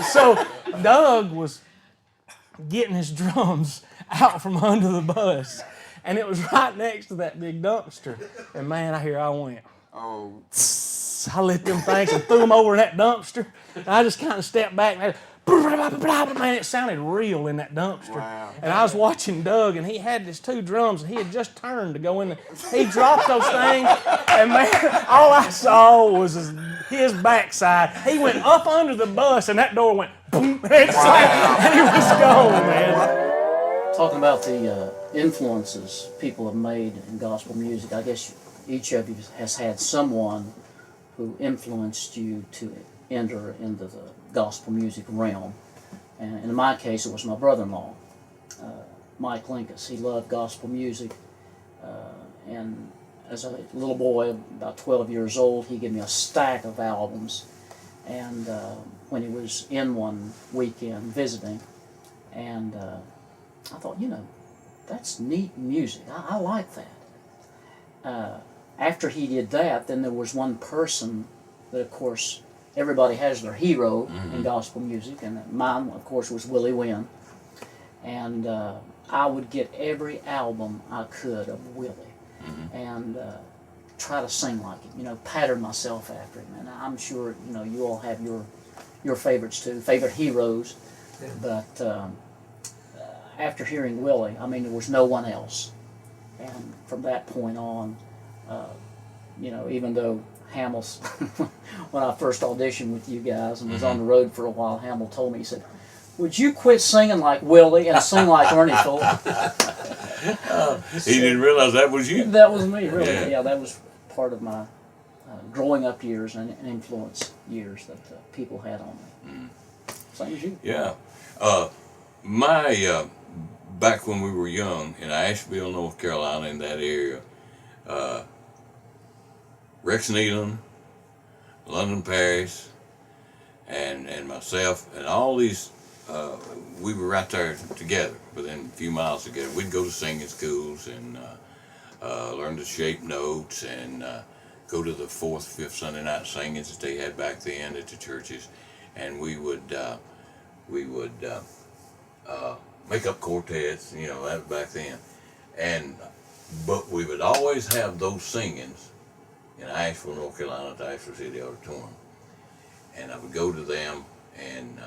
So Doug was getting his drums out from under the bus, and it was right next to that big dumpster. And man, I went. Oh. I lit them things and threw them over in that dumpster. And I just kind of stepped back and man, it sounded real in that dumpster. Wow. And I was watching Doug, and he had his 2 drums, and he had just turned to go in. He dropped those things, and man, all I saw was his backside. He went up under the bus, and that door went boom, and he was gone, man. Talking about the influences people have made in gospel music, I guess each of you has had someone who influenced you to enter into the gospel music realm. And in my case, it was my brother-in-law, Mike Linkus. He loved gospel music. And as a little boy, about 12 years old, he gave me a stack of albums. And when he was in one weekend visiting, and I thought, that's neat music. I like that. After he did that, then there was one person that, of course, everybody has their hero in gospel music, and mine, of course, was Willie Wynn. And I would get every album I could of Willie and try to sing like him, you know, pattern myself after him. And I'm sure, you know, you all have your favorites too, favorite heroes. Yeah. But after hearing Willie, I mean, there was no one else. And from that point on, you know, even though Hamill's, when I first auditioned with you guys and was on the road for a while, Hamill told me, he said, "Would you quit singing like Willie and sing like Ernie Fole?" He didn't realize that was you. That was me, really. Yeah. Yeah, that was part of my growing up years and influence years that people had on me. Same as you. Yeah. Back when we were young in Asheville, North Carolina, in that area, Rex Nealon, London Paris, and myself, and all these, we were right there together, within a few miles together. We'd go to singing schools and learn to shape notes and go to the 4th, 5th Sunday night singings that they had back then at the churches, and we would make up quartets, you know, that was back then. But we would always have those singings in Asheville, North Carolina, at the Asheville City Auditorium. And I would go to them and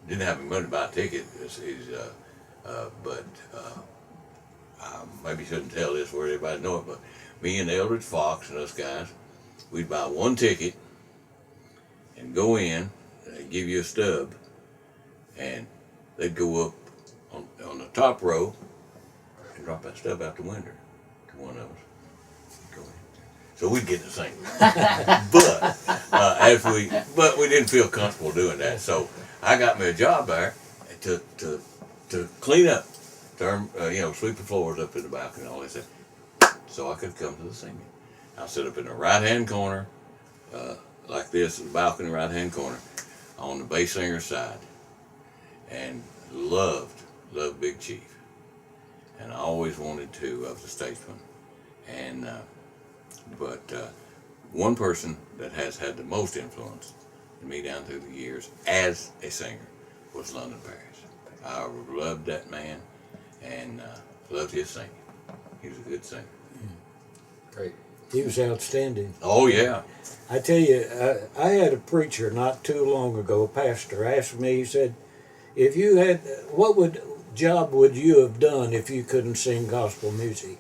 didn't have any money to buy a ticket. But I maybe shouldn't tell this where everybody know it, but me and Eldridge Fox and us guys, we'd buy one ticket and go in, and they'd give you a stub, and they'd go up on the top row and drop that stub out the window to one of us. Go in. So we'd get to sing. But we didn't feel comfortable doing that. So I got me a job there to clean up, sweep the floors up in the balcony and all that stuff, so I could come to the singing. I sit up in the right-hand corner, like this, in the balcony right-hand corner, on the bass singer's side, and loved Big Chief. And I always wanted to, of the statesman. And, but one person that has had the most influence on me down through the years as a singer was London Paris. I loved that man and loved his singing. He was a good singer. Great. He was outstanding. Oh, yeah. I tell you, I had a preacher not too long ago, a pastor, asked me, he said, if you had, job would you have done if you couldn't sing gospel music?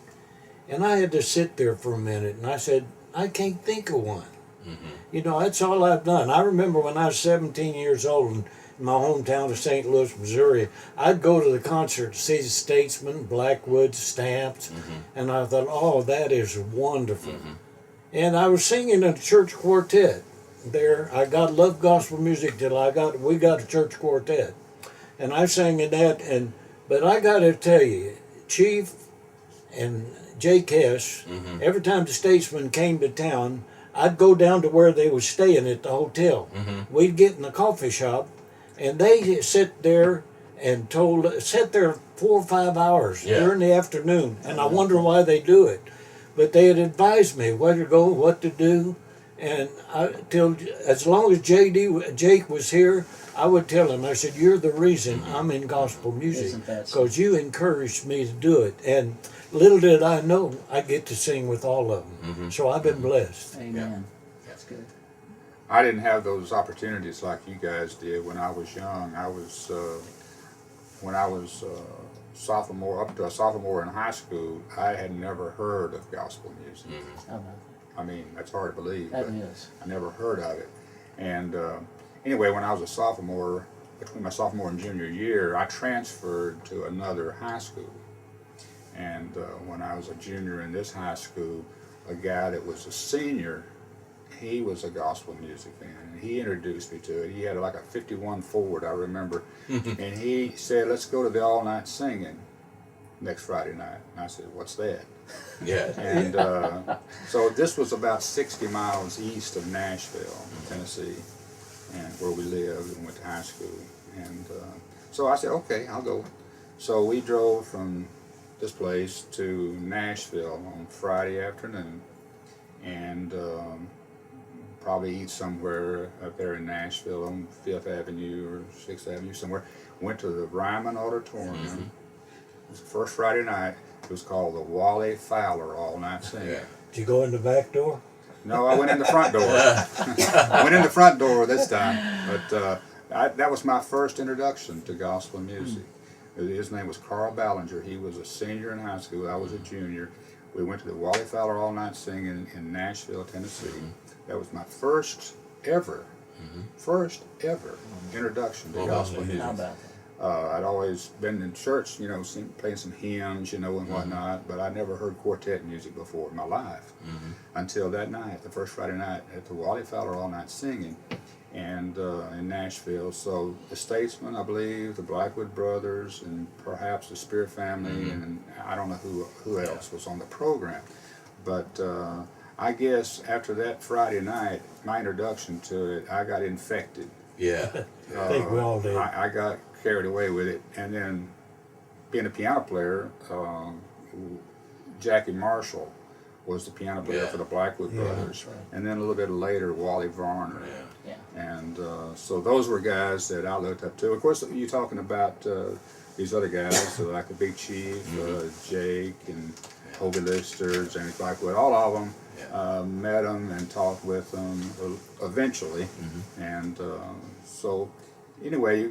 And I had to sit there for a minute, and I said, I can't think of one. You know, that's all I've done. I remember when I was 17 years old in my hometown of St. Louis, Missouri, I'd go to the concert to see the Statesmen, Blackwood, Stamps, and I thought, oh, that is wonderful. And I was singing in a church quartet there. I loved gospel music till we got a church quartet. And I sang in that, but I got to tell you, Chief and Jake Hess, every time the Statesmen came to town, I'd go down to where they were staying at the hotel. We'd get in the coffee shop, and they sit there and sat there 4 or 5 hours during the afternoon, and I wonder why they do it. But they had advised me where to go, what to do, and as long as Jake was here, I would tell him, I said, you're the reason I'm in gospel music, because you encouraged me to do it. And little did I know, I get to sing with all of them. So I've been blessed. Amen. That's good. I didn't have those opportunities like you guys did when I was young. When I was up to a sophomore in high school, I had never heard of gospel music. I mean, that's hard to believe. That is. I never heard of it. And anyway, when I was a sophomore, between my sophomore and junior year, I transferred to another high school. And when I was a junior in this high school, a guy that was a senior, he was a gospel music fan, and he introduced me to it. He had like a 51 Ford, I remember, and he said, let's go to the all-night singing next Friday night. And I said, what's that? Yeah. And so this was about 60 miles east of Nashville, Tennessee, and where we lived and went to high school. And so I said, okay, I'll go. So we drove from this place to Nashville on Friday afternoon, and probably eat somewhere up there in Nashville on Fifth Avenue or Sixth Avenue somewhere. Went to the Ryman Auditorium. It was the first Friday night. It was called the Wally Fowler All Night Singing. Yeah. Did you go in the back door? No, I went in the front door. I went in the front door this time, but that was my first introduction to gospel music. His name was Carl Ballinger. He was a senior in high school. I was a junior. We went to the Wally Fowler All Night Singing in Nashville, Tennessee. That was my first ever introduction to gospel music. How about that? I'd always been in church, playing some hymns, and whatnot, but I never heard quartet music before in my life until that night, the first Friday night at the Wally Fowler All Night Singing, and in Nashville. So the Statesmen, I believe, the Blackwood Brothers, and perhaps the Spear Family, and I don't know who else was on the program, but I guess after that Friday night, my introduction to it, I got infected. Yeah. I think we all did. I got carried away with it, and then being a piano player, Jackie Marshall was the piano player for the Blackwood Brothers, and then a little bit later Wally Varner, and so those were guys that I looked up to. Of course, you're talking about these other guys like the Big Chief, Jake, and Hobie Lister, James Blackwood, all of them. Met them and talked with them eventually, and so anyway,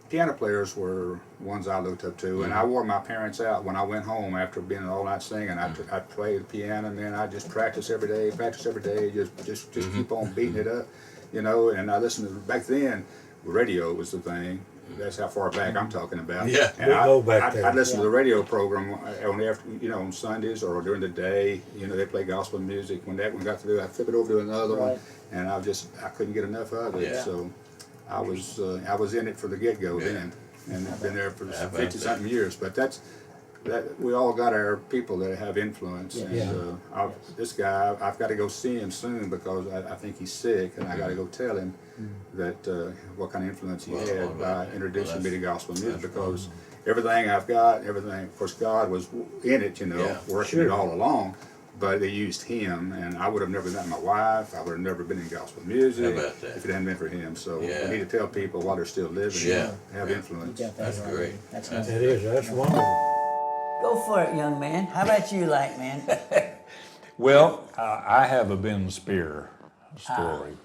piano players were ones I looked up to, and I wore my parents out when I went home after being all night singing. I played the piano, and then I just practice every day, just keep on beating it up, and I listened to, back then, radio was the thing. That's how far back I'm talking about. Yeah, and we go back there. I'd listen to the radio program on Sundays or during the day. They play gospel music. When that one got through, I'd flip it over to another one, and I couldn't get enough of it. Yeah. So I was in it for the get-go then, and I've been there for 50-something years. But that we all got our people that have influence, and this guy, I've got to go see him soon because I think he's sick, and I got to go tell him that what kind of influence he had by introducing me to gospel music, because everything I've got, of course God was in it, working it all along, but they used him, and I would have never met my wife, I would have never been in gospel music if it hadn't been for him. So we need to tell people while they're still living, have influence. That's great. That's wonderful. Go for it, young man. How about you, Light Man? Well, I have a Ben Spear story.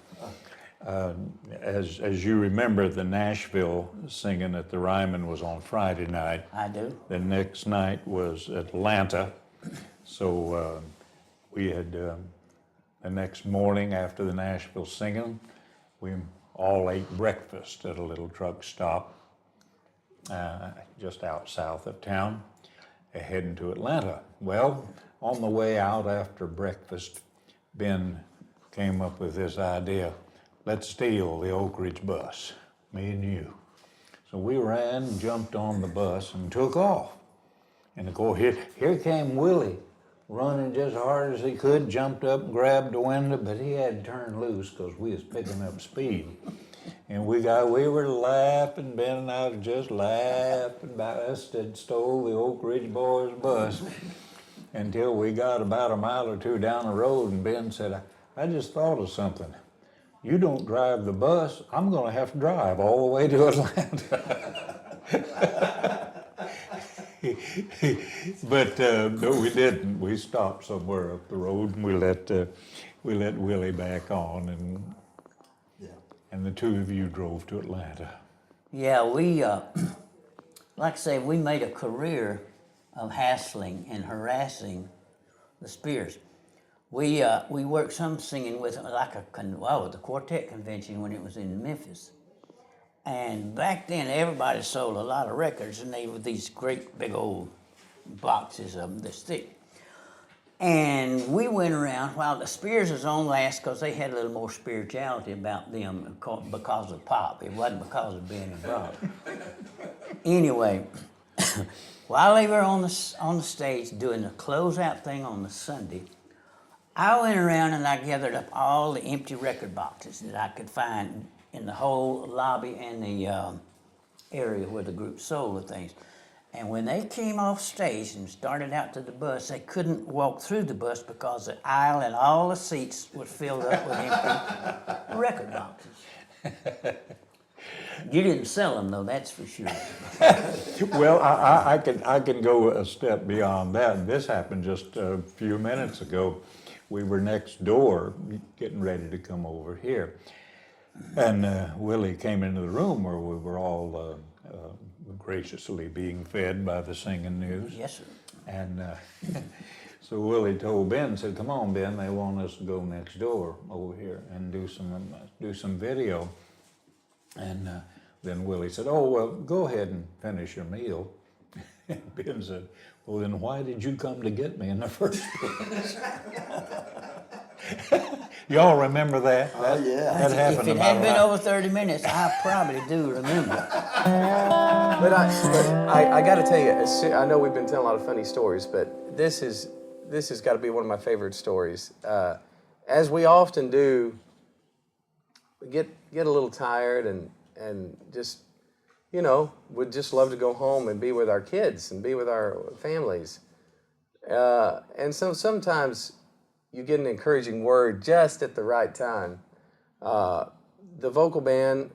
As you remember, the Nashville singing at the Ryman was on Friday night. I do. The next night was Atlanta. So we had, the next morning after the Nashville singing, we all ate breakfast at a little truck stop just out south of town, heading to Atlanta. Well, on the way out after breakfast, Ben came up with this idea: let's steal the Oak Ridge bus, me and you. So we ran, jumped on the bus, and took off. And of course, here came Willie, running just hard as he could, jumped up and grabbed the window, but he had to turn loose because we was picking up speed. And we were laughing, Ben and I was just laughing about us that stole the Oak Ridge Boys bus until we got about a mile or two down the road, and Ben said, I just thought of something. You don't drive the bus, I'm going to have to drive all the way to Atlanta. But no, we didn't. We stopped somewhere up the road, and we let Willie back on, and the two of you drove to Atlanta. Yeah, we, like I say, we made a career of hassling and harassing the Spears. We worked some singing with them, like the quartet convention when it was in Memphis. And back then, everybody sold a lot of records, and they were these great big old boxes of them this thick. And we went around while the Spears was on last because they had a little more spirituality about them because of pop. It wasn't because of being involved. Anyway, while they were on the stage doing the closeout thing on the Sunday, I went around and I gathered up all the empty record boxes that I could find in the whole lobby and the area where the group sold the things. And when they came off stage and started out to the bus, they couldn't walk through the bus because the aisle and all the seats were filled up with empty record boxes. You didn't sell them, though, that's for sure. Well, I can go a step beyond that. This happened just a few minutes ago. We were next door getting ready to come over here. And Willie came into the room where we were all graciously being fed by the singing news. Yes, sir. And so Willie told Ben, said, "Come on, Ben, they want us to go next door over here and do some video." And then Willie said, "Oh, well, go ahead and finish your meal." And Ben said, "Well, then why did you come to get me in the first place?" Y'all remember that? Oh, yeah. That happened If it about had been over 30 minutes, I probably do remember. But I got to tell you, I know we've been telling a lot of funny stories, but this has got to be one of my favorite stories. As we often do, we get a little tired and just, would just love to go home and be with our kids and be with our families. And so sometimes you get an encouraging word just at the right time. The vocal band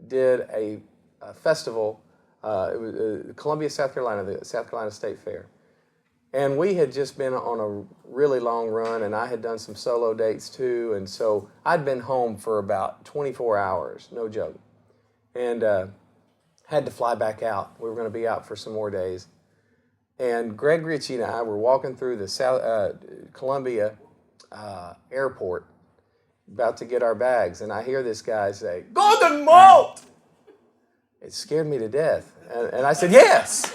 did a festival. It was Columbia, South Carolina, the South Carolina State Fair. And we had just been on a really long run, and I had done some solo dates too. And so I'd been home for about 24 hours, no joke. And had to fly back out. We were going to be out for some more days. And Greg Ritchie and I were walking through the Columbia airport, about to get our bags, and I hear this guy say, "Golden Malt!" It scared me to death. And I said, "Yes,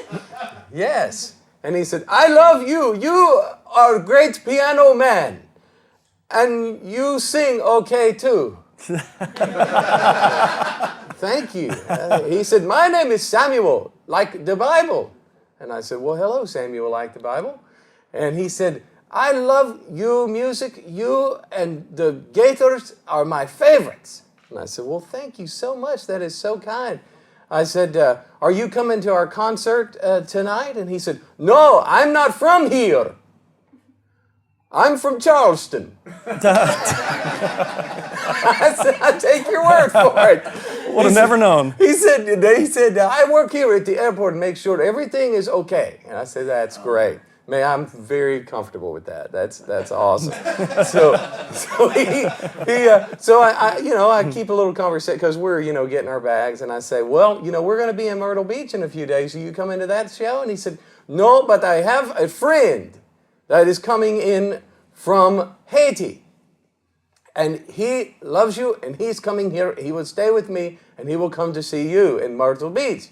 yes." And he said, "I love you. You are a great piano man. And you sing okay too." Thank you. He said, "My name is Samuel, like the Bible." And I said, "Well, hello, Samuel, like the Bible." And he said, "I love your music. You and the Gators are my favorites." And I said, "Well, thank you so much. That is so kind." I said, "Are you coming to our concert tonight?" And he said, "No, I'm not from here. I'm from Charleston." I said, "I take your word for it." Would have never known. He said, "I work here at the airport and make sure everything is okay." And I said, "That's great. Man, I'm very comfortable with that. That's awesome." So I keep a little conversation because we're getting our bags, and I say, "Well, we're going to be in Myrtle Beach in a few days. Are you coming to that show?" And he said, "No, but I have a friend that is coming in from Haiti. And he loves you, and he's coming here. He will stay with me, and he will come to see you in Myrtle Beach."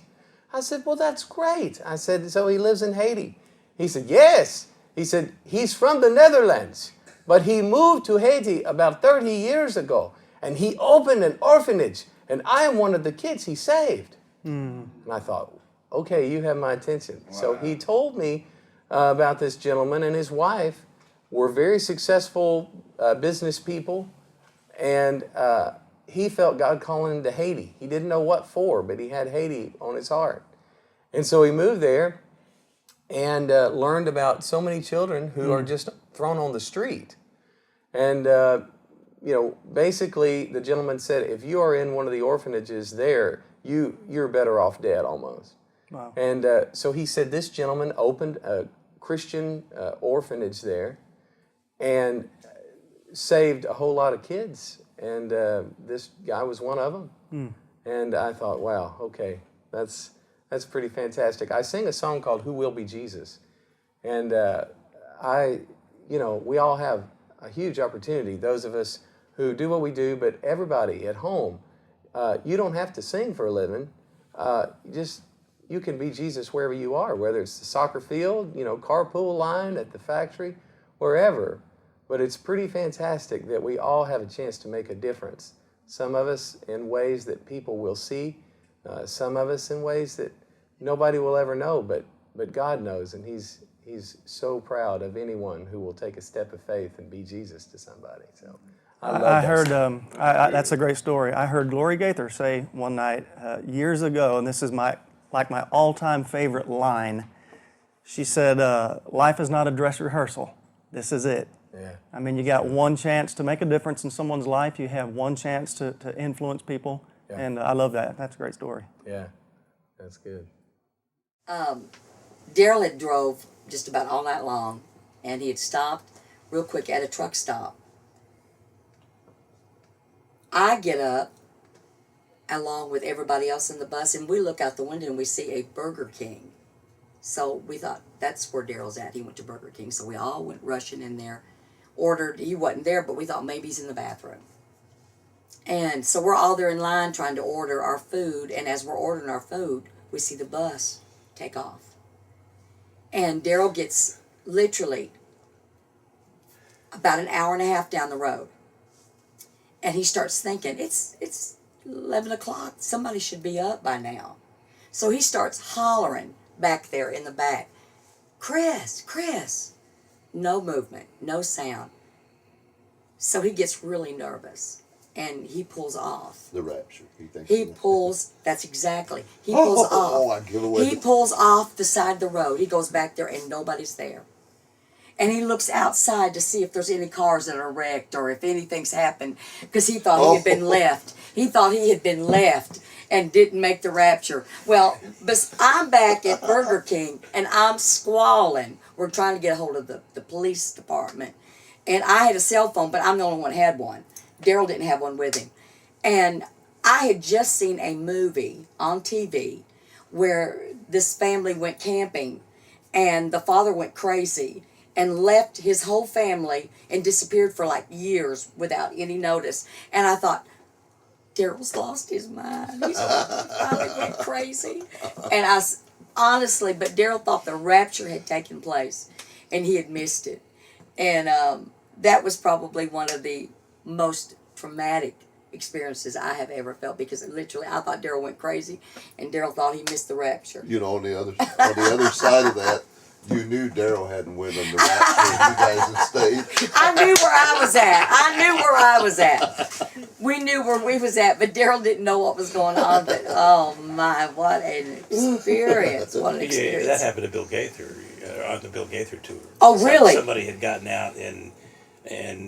I said, "Well, that's great." I said, "So he lives in Haiti?" He said, "Yes." He said, "He's from the Netherlands, but he moved to Haiti about 30 years ago, and he opened an orphanage, and I am one of the kids he saved." And I thought, okay, you have my attention. Wow. So he told me about this gentleman and his wife were very successful business people, and he felt God calling him to Haiti. He didn't know what for, but he had Haiti on his heart. And so he moved there and learned about so many children who are just thrown on the street. And, basically the gentleman said, if you are in one of the orphanages there, you're better off dead almost. Wow. And so he said this gentleman opened a Christian orphanage there and saved a whole lot of kids. And this guy was one of them. And I thought, wow, okay, that's pretty fantastic. I sing a song called "Who Will Be Jesus?" And we all have a huge opportunity, those of us who do what we do, but everybody at home, you don't have to sing for a living. You can be Jesus wherever you are, whether it's the soccer field, carpool line, at the factory, wherever. But it's pretty fantastic that we all have a chance to make a difference. Some of us in ways that people will see, some of us in ways that nobody will ever know, but God knows, and He's so proud of anyone who will take a step of faith and be Jesus to somebody. So I heard, that's a great story. I heard Glory Gaither say one night years ago, and this is my like my all-time favorite line. She said, life is not a dress rehearsal. This is it. Yeah. I mean, you got one chance to make a difference in someone's life. You have one chance to influence people. Yeah. And I love that. That's a great story. Yeah, that's good. Daryl had drove just about all night long, and he had stopped real quick at a truck stop. I get up along with everybody else in the bus, and we look out the window and we see a Burger King. So we thought, that's where Daryl's at. He went to Burger King. So we all went rushing in there, ordered. He wasn't there, but we thought maybe he's in the bathroom. And so we're all there in line trying to order our food, and as we're ordering our food, we see the bus take off. And Daryl gets literally about an hour and a half down the road. And he starts thinking, it's 11 o'clock. Somebody should be up by now. So he starts hollering back there in the back, Chris, Chris. No movement, no sound. So he gets really nervous and he pulls off. The rapture. He thinks. He pulls, that's exactly. He pulls off. I give away He pulls off the side of the road. He goes back there and nobody's there. And he looks outside to see if there's any cars that are wrecked or if anything's happened, because he thought he had been left. He thought he had been left and didn't make the rapture. Well, but I'm back at Burger King and I'm squalling. We're trying to get a hold of the police department. And I had a cell phone, but I'm the only one that had one. Daryl didn't have one with him. And I had just seen a movie on TV where this family went camping and the father went crazy and left his whole family and disappeared for like years without any notice. And I thought, Daryl's lost his mind. He finally went crazy. And honestly, but Daryl thought the rapture had taken place and he had missed it. And that was probably one of the most traumatic experiences I have ever felt, because literally I thought Daryl went crazy and Daryl thought he missed the rapture. You know, on the other side of that, you knew Daryl hadn't went on the rapture. You guys had stayed. I knew where I was at. We knew where we was at, but Daryl didn't know what was going on. But oh my, what an experience! What an experience! Yeah, that happened to Bill Gaither on the Bill Gaither tour. Oh, really? Somebody had gotten out and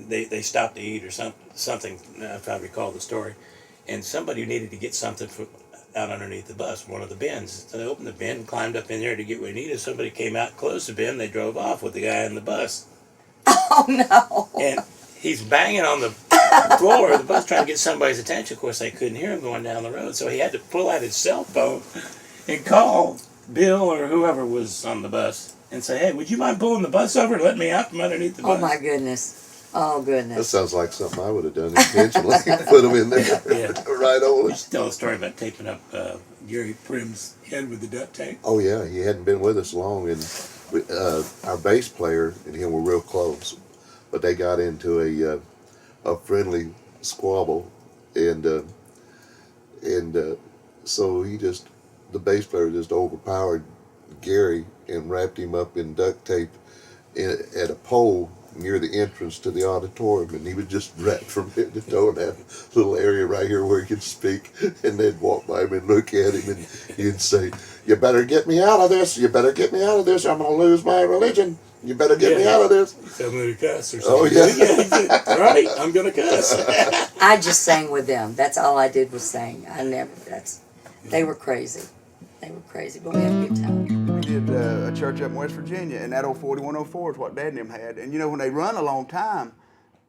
they stopped to eat or something. If I recall the story, and somebody needed to get something from out underneath the bus, one of the bins. So they opened the bin, climbed up in there to get what he needed. Somebody came out, closed the bin, they drove off with the guy in the bus. Oh no! And he's banging on the floor of the bus trying to get somebody's attention. Of course, they couldn't hear him going down the road, so he had to pull out his cell phone and call Bill or whoever was on the bus and say, "Hey, would you mind pulling the bus over and let me out from underneath the bus?" Oh my goodness! Oh goodness! That sounds like something I would have done intentionally. Put them in there, right on. You should tell a story about taping up Gary Prim's head with the duct tape. Oh yeah, he hadn't been with us long, and our bass player and him were real close, but they got into a friendly squabble, and so the bass player just overpowered Gary and wrapped him up in duct tape at a pole near the entrance to the auditorium, and he was just wrapped from head to toe in that little area right here where he could speak. And they'd walk by him and look at him, and he'd say, "You better get me out of this. You better get me out of this. I'm going to lose my religion. You better get me out of this." Tell me to cuss or something. Oh yeah. Right, I'm going to cuss. I just sang with them. That's all I did was sing. They were crazy. They were crazy, but we had a good time. We did a church up in West Virginia, and that old 4104 is what Dad and them had. And you know, when they run a long time,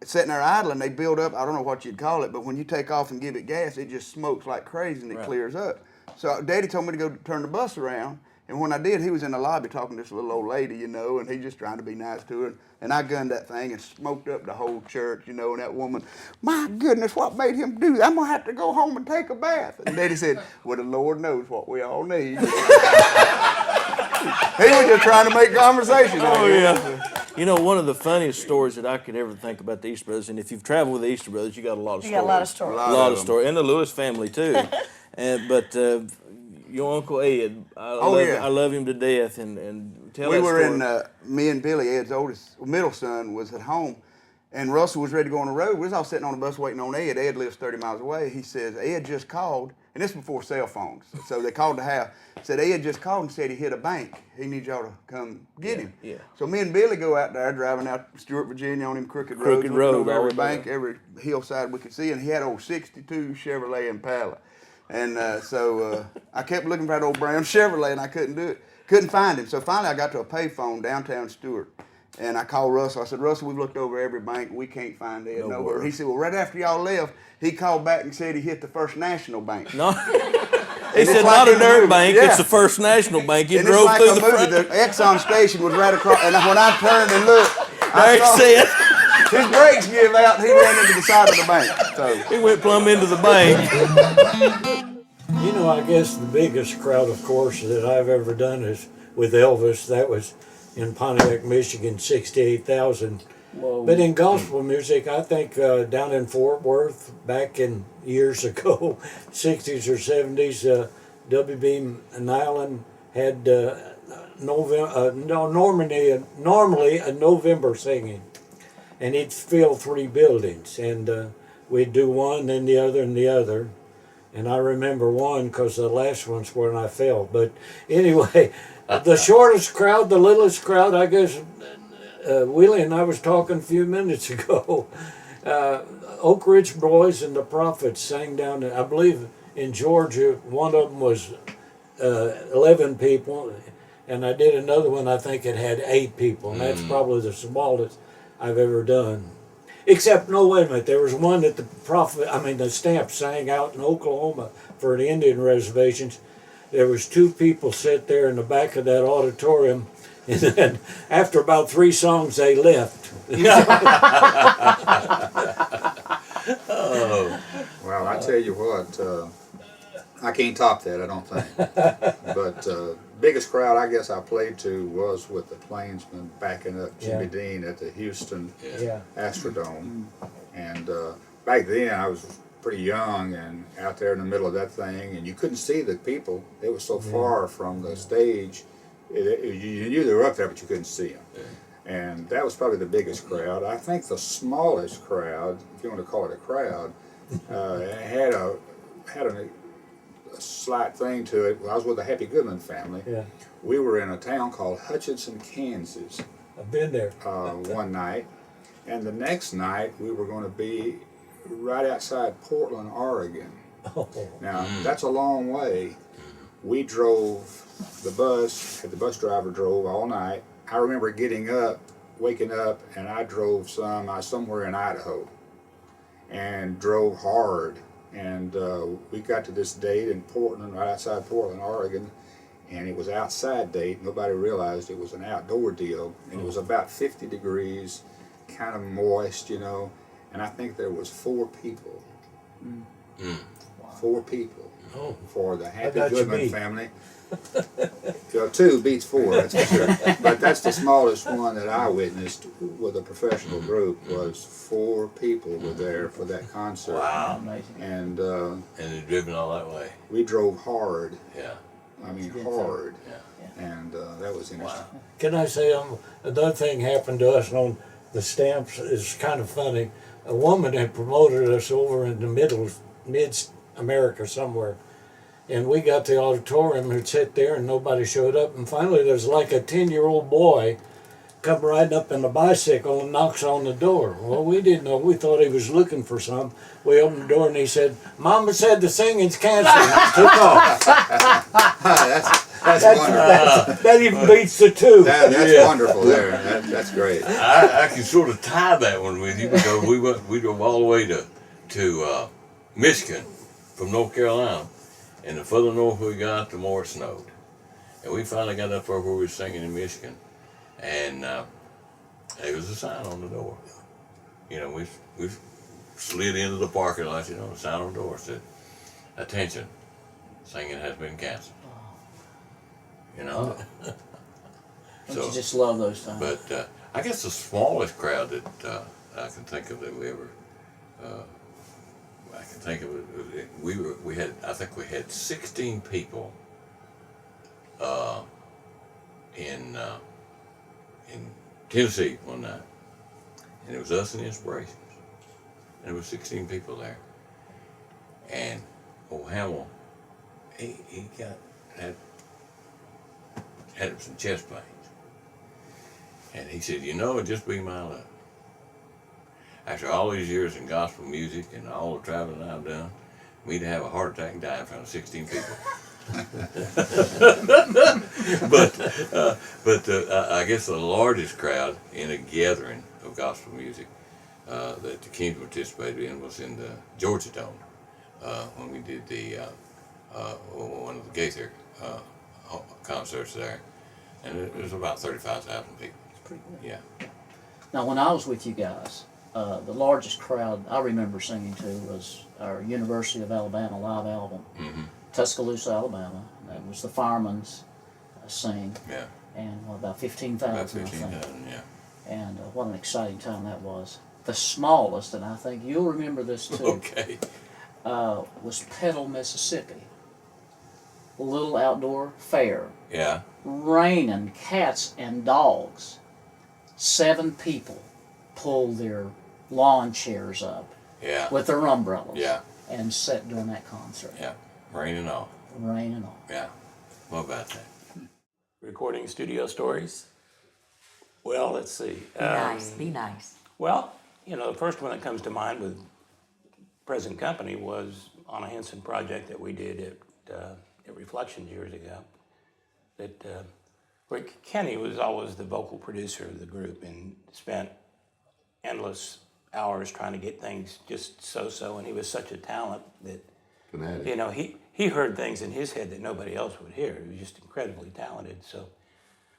sitting there idling, they build up, I don't know what you'd call it, but when you take off and give it gas, it just smokes like crazy and it clears up. So Daddy told me to go turn the bus around, and when I did, he was in the lobby talking to this little old lady, you know, and he just trying to be nice to her. And I gunned that thing and smoked up the whole church, you know, and that woman, "My goodness, what made him do that? I'm going to have to go home and take a bath." And Daddy said, "Well, the Lord knows what we all need." He was just trying to make conversation. Oh, yeah. You know, one of the funniest stories that I could ever think about the Easter Brothers, and if you've traveled with the Easter Brothers, you got a lot of stories. You got a lot of stories. A lot of stories. And the Lewis family, too. But your Uncle Ed, I love him to death. And tell we that were story. me and Billy, Ed's middle son, was at home, And Russell was ready to go on the road. We was all sitting on the bus waiting on Ed. Ed lives 30 miles away. He says, Ed just called, and this is before cell phones. So they called the house. Said, Ed just called and said he hit a bank. He needs y'all to come get him. Yeah. So me and Billy go out there driving out Stewart, Virginia on them crooked roads. Crooked road, Over all every the bank, way. every hillside we could see. And he had old 62 Chevrolet Impala. And I kept looking for that old brown Chevrolet, and I couldn't do it. Couldn't find him. So finally I got to a payphone downtown Stewart. And I called Russell. I said, Russell, we've looked over every bank. We can't find Ed nowhere. He said, well, right after y'all left, he called back and said he hit the First National Bank. No. He said, not a dirt bank, it's the First National Bank. He drove like through the front. The Exxon station was right across. And when I turned and looked, I saw his brakes give out and he ran into the side of the bank. So he went plumb into the bank. You know, I guess the biggest crowd, of course, that I've ever done is with Elvis. That was in Pontiac, Michigan, 68,000. Whoa. But in gospel music, I think down in Fort Worth, back in years ago, 60s or 70s, W.B. Nyland had normally a November singing. And he'd fill 3 buildings. And we'd do one, then the other, and the other. And I remember one because the last one's when I fell. But anyway, the shortest crowd, the littlest crowd, I guess, Willie and I was talking a few minutes ago. Oak Ridge Boys and the Prophets sang down, I believe, in Georgia. One of them was 11 people. And I did another one, I think it had 8 people. And that's probably the smallest I've ever done. Except, no, wait a minute, there was one that the Stamps sang out in Oklahoma for the Indian reservations. There was 2 people sit there in the back of that auditorium, and then after about 3 songs, they left. Oh. Well, I tell you what, I can't top that, I don't think. But biggest crowd I guess I played to was with the Plainsmen backing up Jimmy Dean at the Houston Astrodome. And back then I was pretty young and out there in the middle of that thing, and you couldn't see the people. They were so far from the stage. You knew they were up there, but you couldn't see them. And that was probably the biggest crowd. I think the smallest crowd, if you want to call it a crowd, had a slight thing to it. I was with the Happy Goodman family. Yeah. We were in a town called Hutchinson, Kansas. I've been there. One night. And the next night, we were going to be right outside Portland, Oregon. Oh. Now, that's a long way. We drove the bus, the bus driver drove all night. I remember waking up, and I drove somewhere in Idaho and drove hard. And we got to this date in Portland, right outside Portland, Oregon, and it was outside date. Nobody realized it was an outdoor deal, and it was about 50 degrees, kind of moist, you know. And I think there was 4 people. 4 people for the Happy Goodman family. 2 beats 4, that's for sure. But that's the smallest one that I witnessed with a professional group. Was 4 people were there for that concert. Wow. Amazing. And they've driven all that way. We drove hard. Yeah. I mean hard. Yeah. And that was interesting. Wow. Can I say another thing happened to us on the Stamps is kind of funny. A woman had promoted us over in the mid-America somewhere. And we got to the auditorium and sit there and nobody showed up. And finally there's like a 10-year-old boy come riding up in a bicycle and knocks on the door. Well, we didn't know. We thought he was looking for some. We opened the door and he said, Mama said the singing's canceled. And took off. That's wonderful. That even beats the 2. That's wonderful there. That's great. I can sort of tie that one with you because we drove all the way to Michigan from North Carolina. And the further north we got, the more it snowed. And we finally got up where we were singing in Michigan. And there was a sign on the door. You know, we slid into the parking lot, you know, the sign on the door said, attention, singing has been canceled. You know? Don't you just love those times? But I guess the smallest crowd that I can think of that we ever I can think of it. I think we had 16 people in Tennessee one night, and it was us and Inspirations, and there was 16 people there, and old Hamill, he had some chest pains, and he said, it'd just be my luck. After all these years in gospel music and all the traveling I've done, me to have a heart attack and die in front of 16 people. but I guess the largest crowd in a gathering of gospel music that the Kings participated in was in the Georgia Dome when we did one of the Gaither concerts there, and it was about 35,000 people. Pretty good. Yeah. Now, when I was with you guys, the largest crowd I remember singing to was our University of Alabama live album, Tuscaloosa, Alabama. That was the Firemen's sing. Yeah. And about 15,000, About I think. 15,000, yeah. And what an exciting time that was. The smallest, and I think you'll remember this too, Okay. was Petal, Mississippi. A little outdoor fair. Yeah. Raining cats and dogs. 7 people pulled their lawn chairs up. Yeah. With their umbrellas. Yeah. And sat during that concert. Yeah. Rain and all. Rain and all. Yeah. What about that? Recording studio stories. Well, let's see. Be nice. Well, the first one that comes to mind with present company was on a Henson project that we did at Reflections years ago. Where Kenny was always the vocal producer of the group and spent endless hours trying to get things just so, and he was such a talent that he heard things in his head that nobody else would hear. He was just incredibly talented. So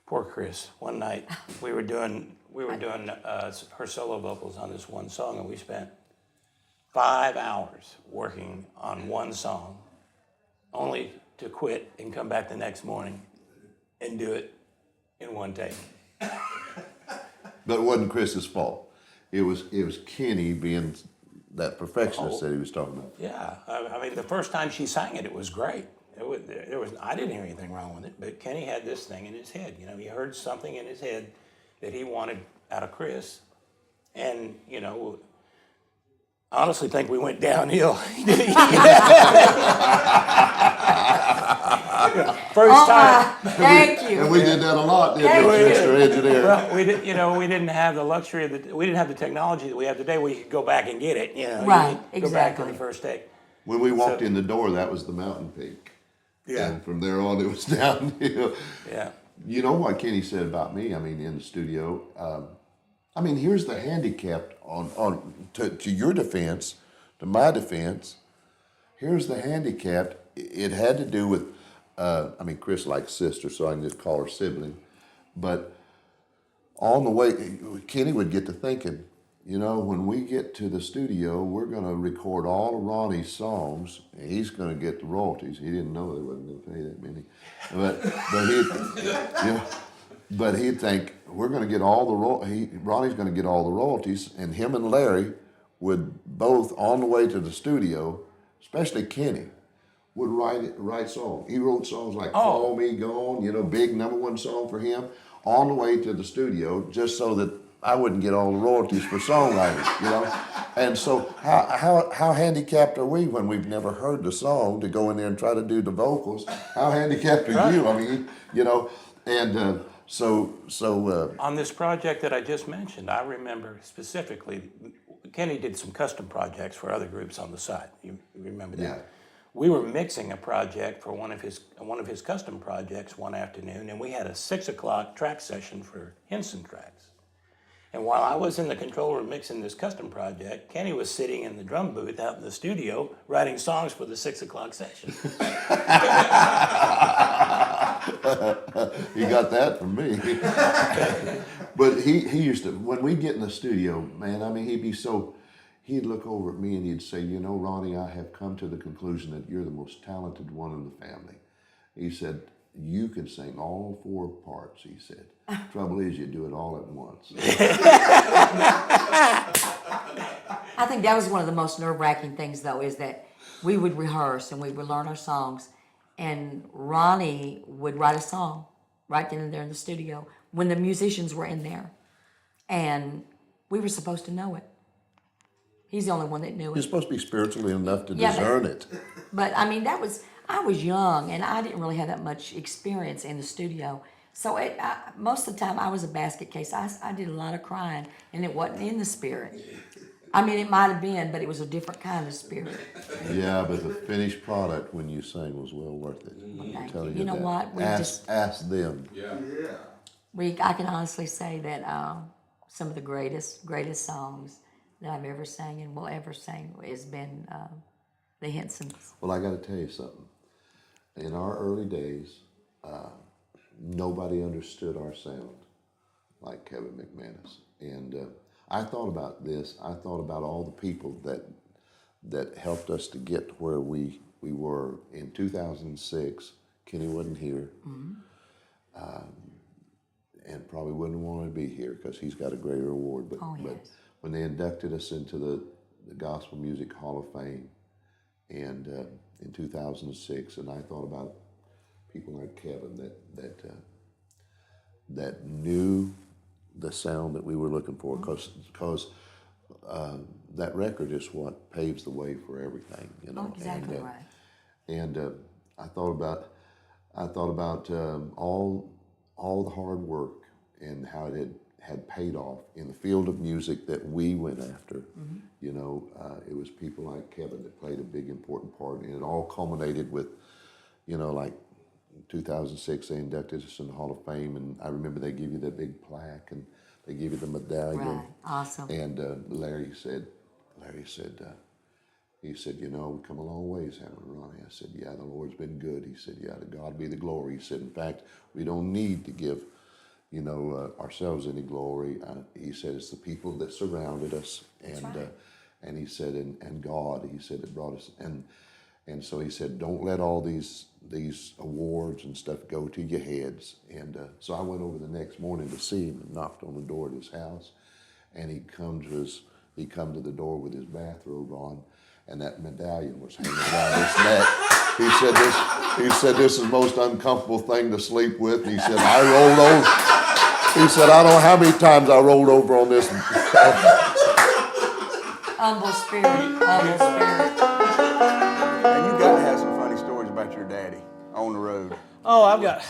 poor Chris. One night we were doing her solo vocals on this one song, and we spent 5 hours working on one song, only to quit and come back the next morning and do it in one take. But it wasn't Chris's fault. It was Kenny being that perfectionist that he was talking about. Yeah, I mean, the first time she sang it, it was great. I didn't hear anything wrong with it, but Kenny had this thing in his head. He heard something in his head that he wanted out of Chris, and I honestly think we went downhill. First time. Thank you. And we did that a lot, didn't we, Mr. Engineer? Well, we didn't have the luxury we didn't have the technology that we have today where you could go back and get it, Right, you could go back to the first take. When we walked in the door, that was the mountain peak. Yeah. And from there on, it was downhill. Yeah. You know what Kenny said about me, in the studio? Here's the handicap to your defense, to my defense. Here's the handicap. It had to do with, Chris likes sister, so I can just call her sibling. But on the way, Kenny would get to thinking, when we get to the studio, we're going to record all of Ronnie's songs, and he's going to get the royalties. He didn't know they wasn't going to pay that many. But he'd think, we're going to get all the Ronnie's going to get all the royalties, and him and Larry would both, on the way to the studio, especially Kenny, would write songs. He wrote songs like Call Me Gone, big #1 song for him, on the way to the studio, just so that I wouldn't get all the royalties for songwriting, And so how handicapped are we when we've never heard the song to go in there and try to do the vocals? How handicapped are you? On this project that I just mentioned, I remember specifically, Kenny did some custom projects for other groups on the side. You remember that? Yeah. We were mixing a project for one of his custom projects one afternoon, and we had a 6 o'clock track session for Henson tracks. And while I was in the control room mixing this custom project, Kenny was sitting in the drum booth out in the studio writing songs for the 6 o'clock session. You got that from me. But he used to, when we get in the studio, man, he'd look over at me and he'd say, Ronnie, I have come to the conclusion that you're the most talented one in the family. He said, you can sing all 4 parts, he said. Trouble is, you do it all at once. I think that was one of the most nerve-wracking things, though, is that we would rehearse and we would learn our songs, and Ronnie would write a song right then and there in the studio when the musicians were in there. And We were supposed to know it. He's the only one that knew You're it. supposed to be spiritually enough to Yeah, discern it. But I mean, I was young and I didn't really have that much experience in the studio. So most of the time I was a basket case. I did a lot of crying and it wasn't in the spirit. I mean, it might have been, but it was a different kind of spirit. Yeah, but the finished product when you sang was well worth it. I'm telling you You know that. what? Ask them. Yeah. I can honestly say that some of the greatest songs that I've ever sang and will ever sing has been the Hensons. Well, I got to tell you something. In our early days, nobody understood our sound like Kevin McManus. And I thought about this. I thought about all the people that helped us to get to where we were. In 2006, Kenny wasn't here. And probably wouldn't want to be here because he's got a greater award. But when they inducted us into the Gospel Music Hall of Fame, and in 2006, and I thought about people like Kevin that knew the sound that we were looking for, because that record is what paves the way for everything, you know. Exactly right. And I thought about all the hard work and how it had paid off in the field of music that we went after. You know, it was people like Kevin that played a big important part, and it all culminated with, you know, like 2006 they inducted us in the Hall of Fame, and I remember they give you that big plaque and they give you the medallion. Right, awesome. And Larry said, he said, you know, we've come a long ways, haven't we, Ronnie? I said, yeah, the Lord's been good. He said, yeah, to God be the glory. He said, in fact, we don't need to give, you know, ourselves any glory. He said, it's the people that surrounded us. And he said, and God, he said, it brought us. And so he said, don't let all these awards and stuff go to your heads. And so I went over the next morning to see him and knocked on the door at his house. And he come to the door with his bathrobe on, and that medallion was hanging around his neck. He said this is the most uncomfortable thing to sleep with. And he said, I rolled over. He said, I don't know how many times I rolled over on this. Humble spirit, humble spirit. And you got to have some funny stories about your daddy on the road. Oh, I've got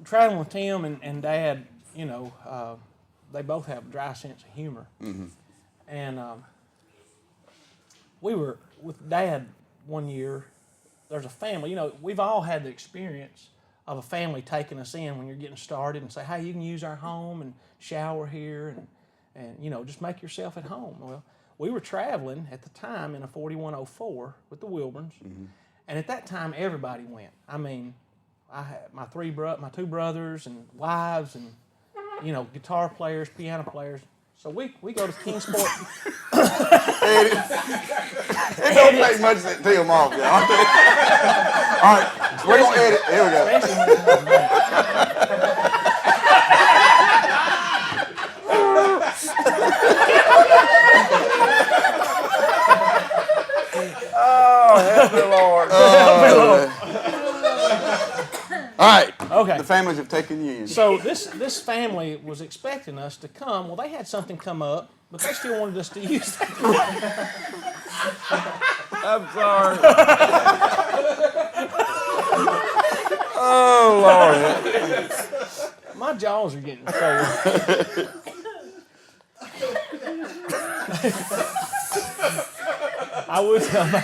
traveling with Tim and Dad. You know, they both have a dry sense of humor. And we were with Dad one year. There's a family. You know, we've all had the experience of a family taking us in when you're getting started and say, hey, you can use our home and shower here and you know, just make yourself at home. Well, we were traveling at the time in a 4104 with the Wilburns, and at that time everybody went. I mean, I had my two brothers and wives and, you know, guitar players, piano players. So we go to Kingsport. It don't take much to tee them off, y'all. All right, we're going to edit. Here we go. Oh, help me, Lord. All right. Okay. The families have taken you in. So this family was expecting us to come. Well, they had something come up, but they still wanted us to use that. I'm sorry. Oh, Lord. My jaws are getting sore. I would tell them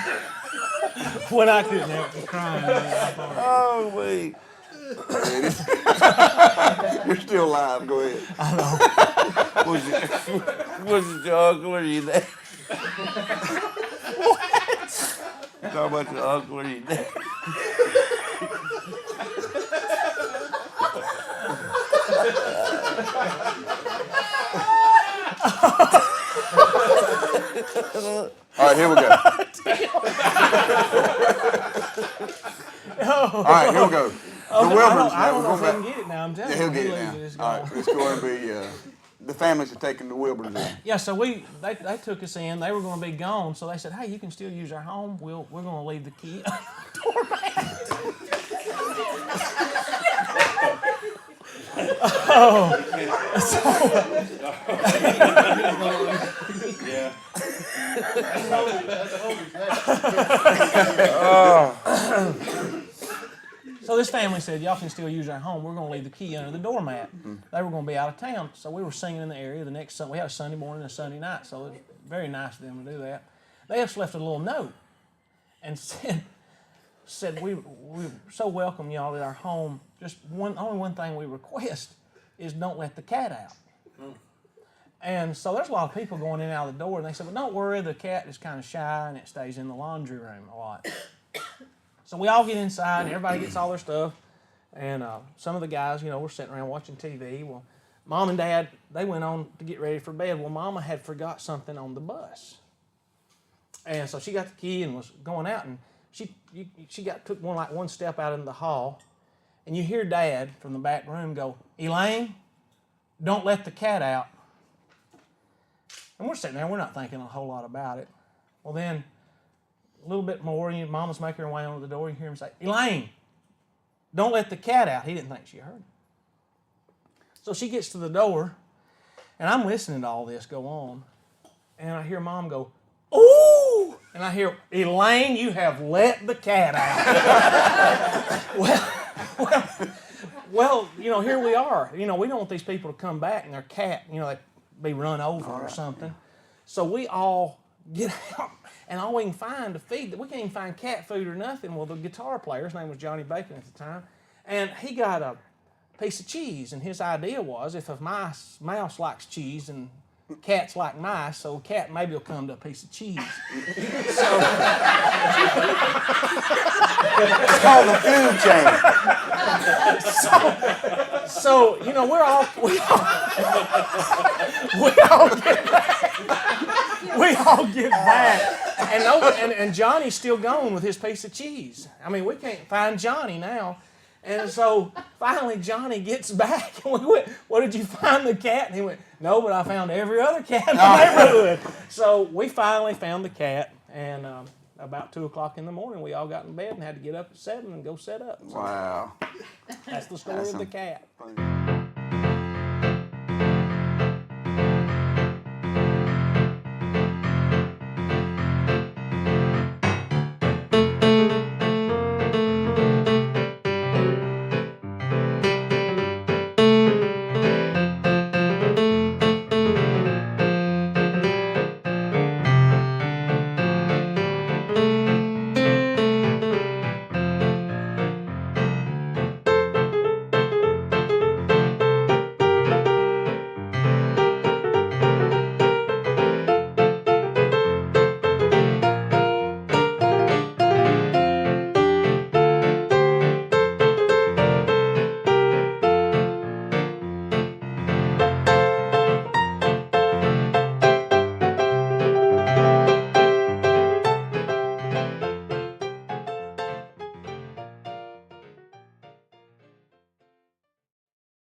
when I couldn't help from crying. Oh, wait. You're still alive. Go ahead. I know. Was it your uncle or you dad? What? You talking about your uncle or your dad? All right, here we go. All right, here we go. The Wilburns. I don't know if he can get it now. I'm telling you. He'll get it now. All right, it's going to be the families are taking the Wilburns in. Yeah, so they took us in. They were going to be gone, so they said, "Hey, you can still use our home. We're going to leave the key on the doormat." Yeah. So this family said, y'all can still use our home. We're going to leave the key under the doormat. They were going to be out of town, so we were singing in the area the next Sunday. We had a Sunday morning and a Sunday night, so it was very nice of them to do that. They just left a little note and said we so welcome y'all at our home. Just only one thing we request is don't let the cat out. And so there's a lot of people going in and out of the door, and they said, well, don't worry, the cat is kind of shy and it stays in the laundry room a lot. So we all get inside, and everybody gets all their stuff, and some of the guys, we're sitting around watching TV. Well, Mom and Dad, they went on to get ready for bed. Well, Mama had forgot something on the bus. And so she got the key and was going out, and she took one step out into the hall, and you hear Dad from the back room go, Elaine, don't let the cat out. And we're sitting there, we're not thinking a whole lot about it. Well, then, a little bit more, Mama's making her way onto the door, you hear him say, Elaine, don't let the cat out. He didn't think she heard him. So she gets to the door, and I'm listening to all this go on, and I hear Mom go, ooh! And I hear, Elaine, you have let the cat out. well, here we are. We don't want these people to come back and their cat, they be run over or something. So we all get out, and all we can find to feed, we can't even find cat food or nothing. Well, the guitar player, his name was Johnny Bacon at the time, and he got a piece of cheese, and his idea was if a mouse likes cheese and cats like mice, so cat maybe will come to a piece of cheese. It's called the food chain. So we all get back, and Johnny's still gone with his piece of cheese. I mean, we can't find Johnny now. And so finally Johnny gets back, and we went, well, did you find the cat? And he went, no, but I found every other cat in the neighborhood. So we finally found the cat, and about 2 o'clock in the morning, we all got in bed and had to get up at 7 and go set up. So wow. that's the story of the cat.